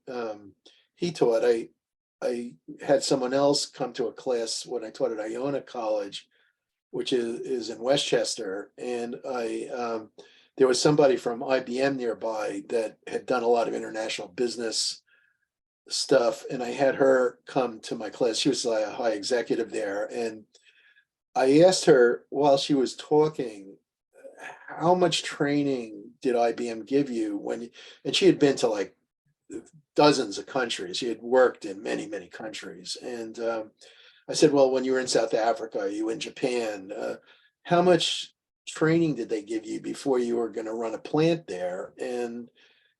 he taught, I had someone else come to a class when I taught at Iona College, which is in Westchester, and there was somebody from IBM nearby that had done a lot of international business stuff, and I had her come to my class. She was like a high executive there, and I asked her while she was talking, how much training did IBM give you and she had been to like dozens of countries. She had worked in many, many countries. And I said, well, when you were in South Africa, are you in Japan? How much training did they give you before you were going to run a plant there? And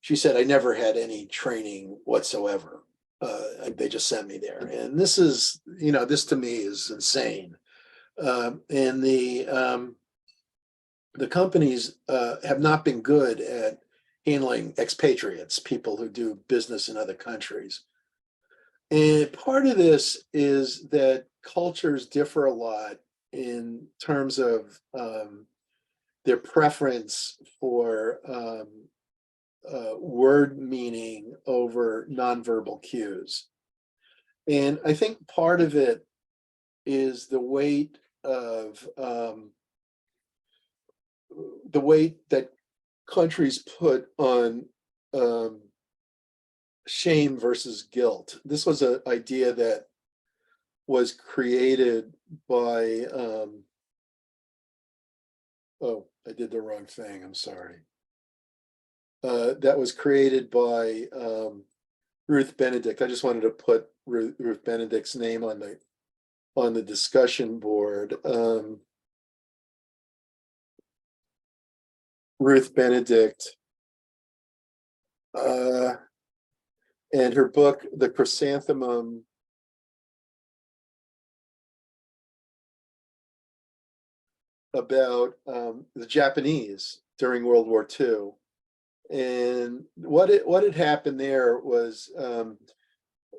she said, I never had any training whatsoever. They just sent me there. And this is, you know, this to me is insane. And the companies have not been good at handling expatriates, people who do business in other countries. And part of this is that cultures differ a lot in terms of their preference for word meaning over nonverbal cues. And I think part of it is the weight that countries put on shame versus guilt. This was an idea that was created by, oh, I did the wrong thing, I'm sorry. That was created by Ruth Benedict. I just wanted to put Ruth Benedict's name on the discussion board. Ruth Benedict, and her book, The Chrysanthemum, about the Japanese during World War II. And what had happened there was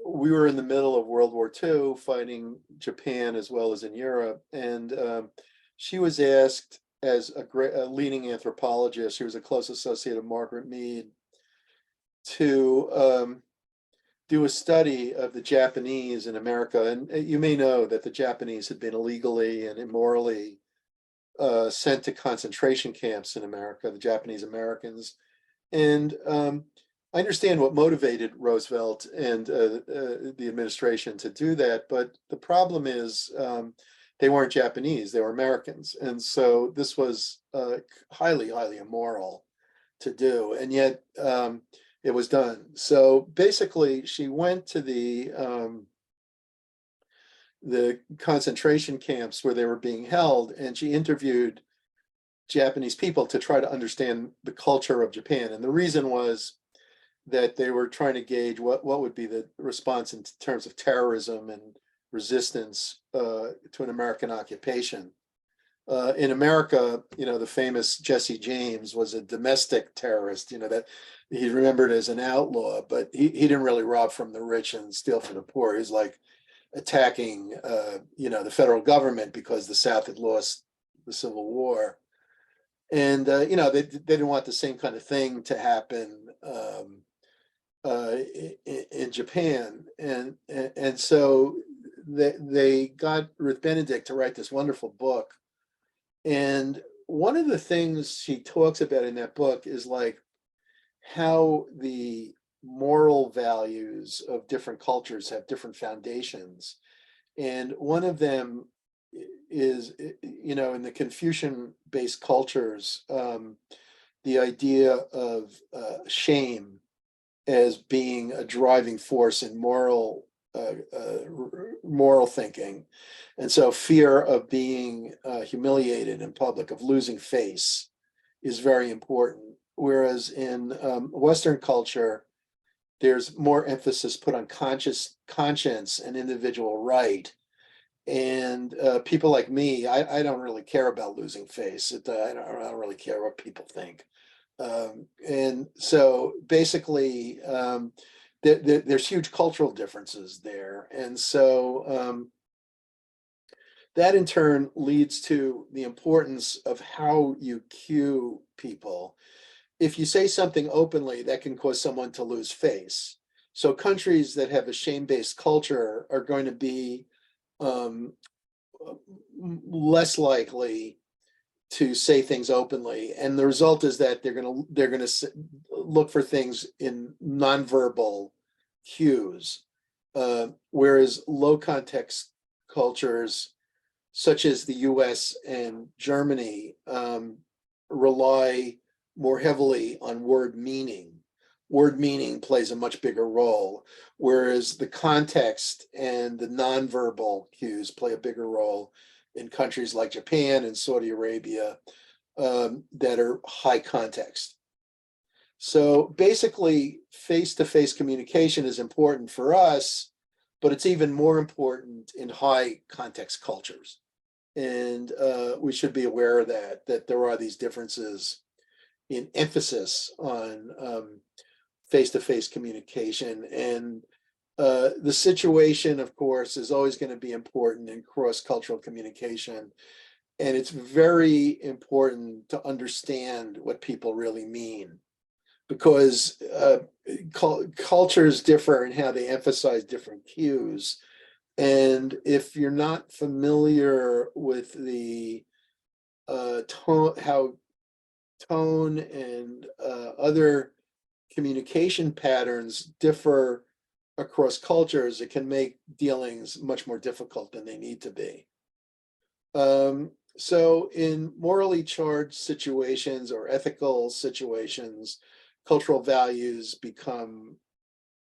we were in the middle of World War II, fighting Japan as well as in Europe, and she was asked, as a leading anthropologist, she was a close associate of Margaret Mead, to do a study of the Japanese in America. And you may know that the Japanese had been illegally and immorally sent to concentration camps in America, the Japanese Americans. And I understand what motivated Roosevelt and the administration to do that, but the problem is they weren't Japanese, they were Americans. And so this was highly, highly immoral to do, and yet it was done. So basically, she went to the concentration camps where they were being held, and she interviewed Japanese people to try to understand the culture of Japan. And the reason was that they were trying to gauge what would be the response in terms of terrorism and resistance to an American occupation. In America, the famous Jesse James was a domestic terrorist, that he's remembered as an outlaw, but he didn't really rob from the rich and steal from the poor. He was like attacking, the federal government because the South had lost the Civil War. And, they didn't want the same kind of thing to happen in Japan. And so they got Ruth Benedict to write this wonderful book. And one of the things she talks about in that book is like how the moral values of different cultures have different foundations. And one of them is, in the Confucian-based cultures, the idea of shame as being a driving force in moral thinking. And so fear of being humiliated in public, of losing face, is very important. Whereas in Western culture, there's more emphasis put on conscience and individual right. And people like me, I don't really care about losing face. I don't really care what people think. And so basically, there's huge cultural differences there. And so that in turn leads to the importance of how you cue people. If you say something openly, that can cause someone to lose face. So countries that have a shame-based culture are going to be less likely to say things openly, and the result is that they're going to look for things in nonverbal cues, whereas low context cultures such as the US and Germany rely more heavily on word meaning. Word meaning plays a much bigger role, whereas the context and the nonverbal cues play a bigger role in countries like Japan and Saudi Arabia that are high context. So basically, face-to-face communication is important for us, but it's even more important in high context cultures. And we should be aware of that there are these differences in emphasis on face-to-face communication. And the situation, of course, is always going to be important in cross-cultural communication. And it's very important to understand what people really mean, because cultures differ in how they emphasize different cues. And if you're not familiar with the how tone and other communication patterns differ across cultures, it can make dealings much more difficult than they need to be. So in morally charged situations or ethical situations, cultural values become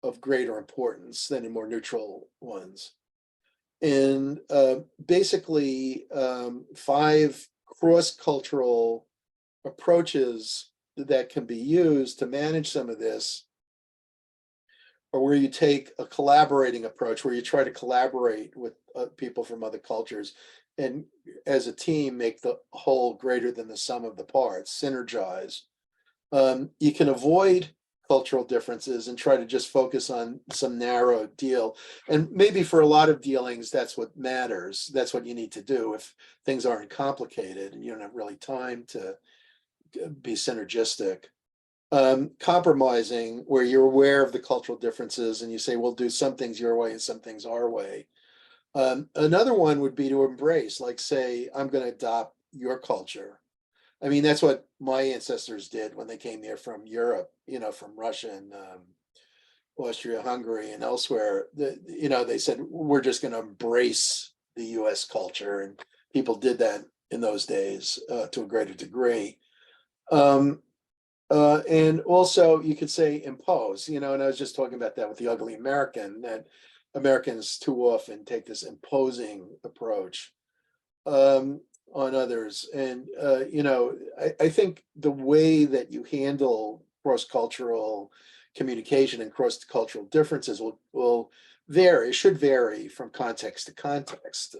of greater importance than in more neutral ones. And basically, 5 cross-cultural approaches that can be used to manage some of this are where you take a collaborating approach, where you try to collaborate with people from other cultures and as a team make the whole greater than the sum of the parts, synergize. You can avoid cultural differences and try to just focus on some narrow deal. And maybe for a lot of dealings, that's what matters. That's what you need to do if things aren't complicated and you don't have really time to be synergistic. Compromising where you're aware of the cultural differences and you say, we'll do some things your way and some things our way. Another one would be to embrace, like say, I'm going to adopt your culture. I mean, that's what my ancestors did when they came here from Europe, from Russia and Austria, Hungary, and elsewhere. They said, we're just going to embrace the US culture. And people did that in those days to a greater degree. And also you could say impose, and I was just talking about that with the ugly American, that Americans too often take this imposing approach on others. And, I think the way that you handle cross-cultural communication and cross-cultural differences will vary, should vary from context to context.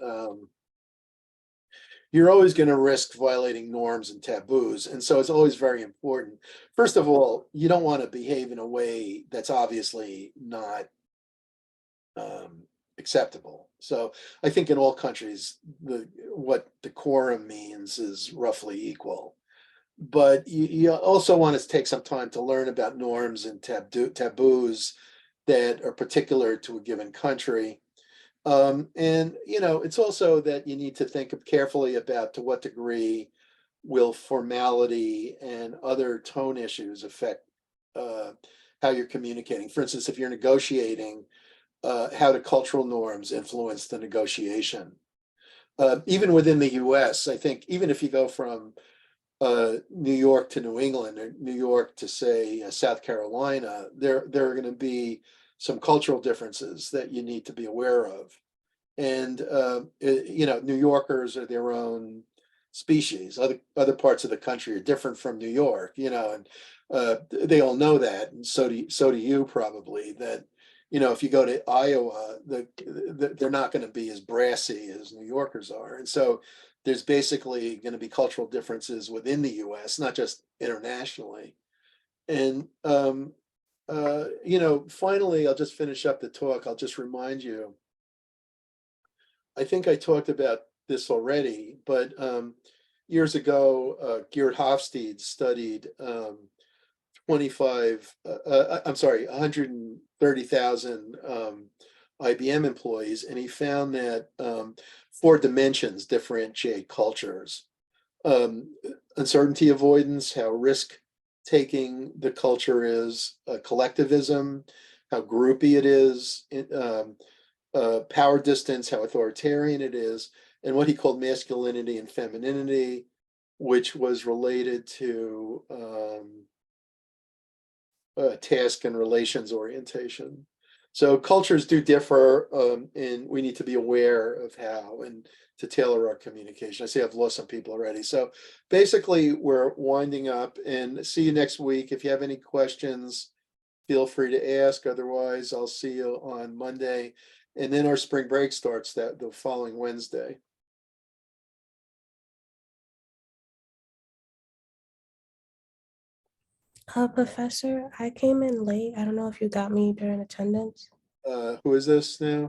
You're always going to risk violating norms and taboos. And so it's always very important. First of all, you don't want to behave in a way that's obviously not acceptable. So I think in all countries, what decorum means is roughly equal. But you also want to take some time to learn about norms and taboos that are particular to a given country. And it's also that you need to think carefully about to what degree will formality and other tone issues affect how you're communicating. For instance, if you're negotiating, how do cultural norms influence the negotiation? Even within the US, I think even if you go from New York to New England or New York to say South Carolina, there are going to be some cultural differences that you need to be aware of. And New Yorkers are their own species. Other parts of the country are different from New York, and they all know that, and so do you probably. That if you go to Iowa, they're not going to be as brassy as New Yorkers are, and so there's basically going to be cultural differences within the U.S., not just internationally. And finally, I'll just finish up the talk. I'll just remind you. I think I talked about this already, but years ago, Geert Hofstede studied 130,000 IBM employees, and he found that 4 dimensions differentiate cultures. Uncertainty avoidance, how risk-taking the culture is, collectivism, how groupy it is, power distance, how authoritarian it is, and what he called masculinity and femininity, which was related to task and relations orientation. So cultures do differ, and we need to be aware of how and to tailor our communication. I see I've lost some people already. So basically, we're winding up, and see you next week. If you have any questions, feel free to ask. Otherwise, I'll see you on Monday. And then our spring break starts the following Wednesday. Professor, I came in late. I don't know if you got me during attendance. Who is this now?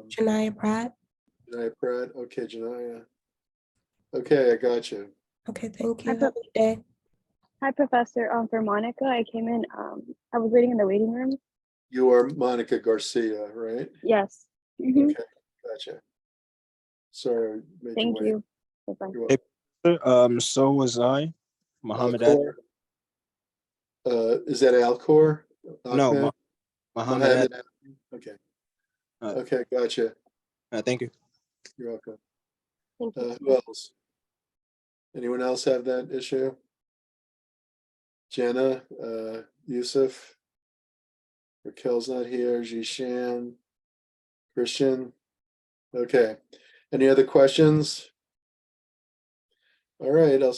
Janaya Pratt. Janaya Pratt. Okay, Janaya. Okay, I got you. Okay, thank Hi, you. Have a good day. Hi, Professor. For Monica, I came in. I was waiting in the waiting room. You are Monica Garcia, right? Yes. Mhm. Okay, gotcha. Sorry, made Thank wait. you. Bye-bye. You're So was I, Muhammad. Alcor. Is that Alcor? No, Ahmed? Muhammad. Mohammed. Okay. Uh, Okay, gotcha. Thank you. You're welcome. Thank you. Who else? Anyone else have that issue? Jenna, Yusuf, Raquel's not here, Jishan, Christian. Okay. Any other questions? All right, I'll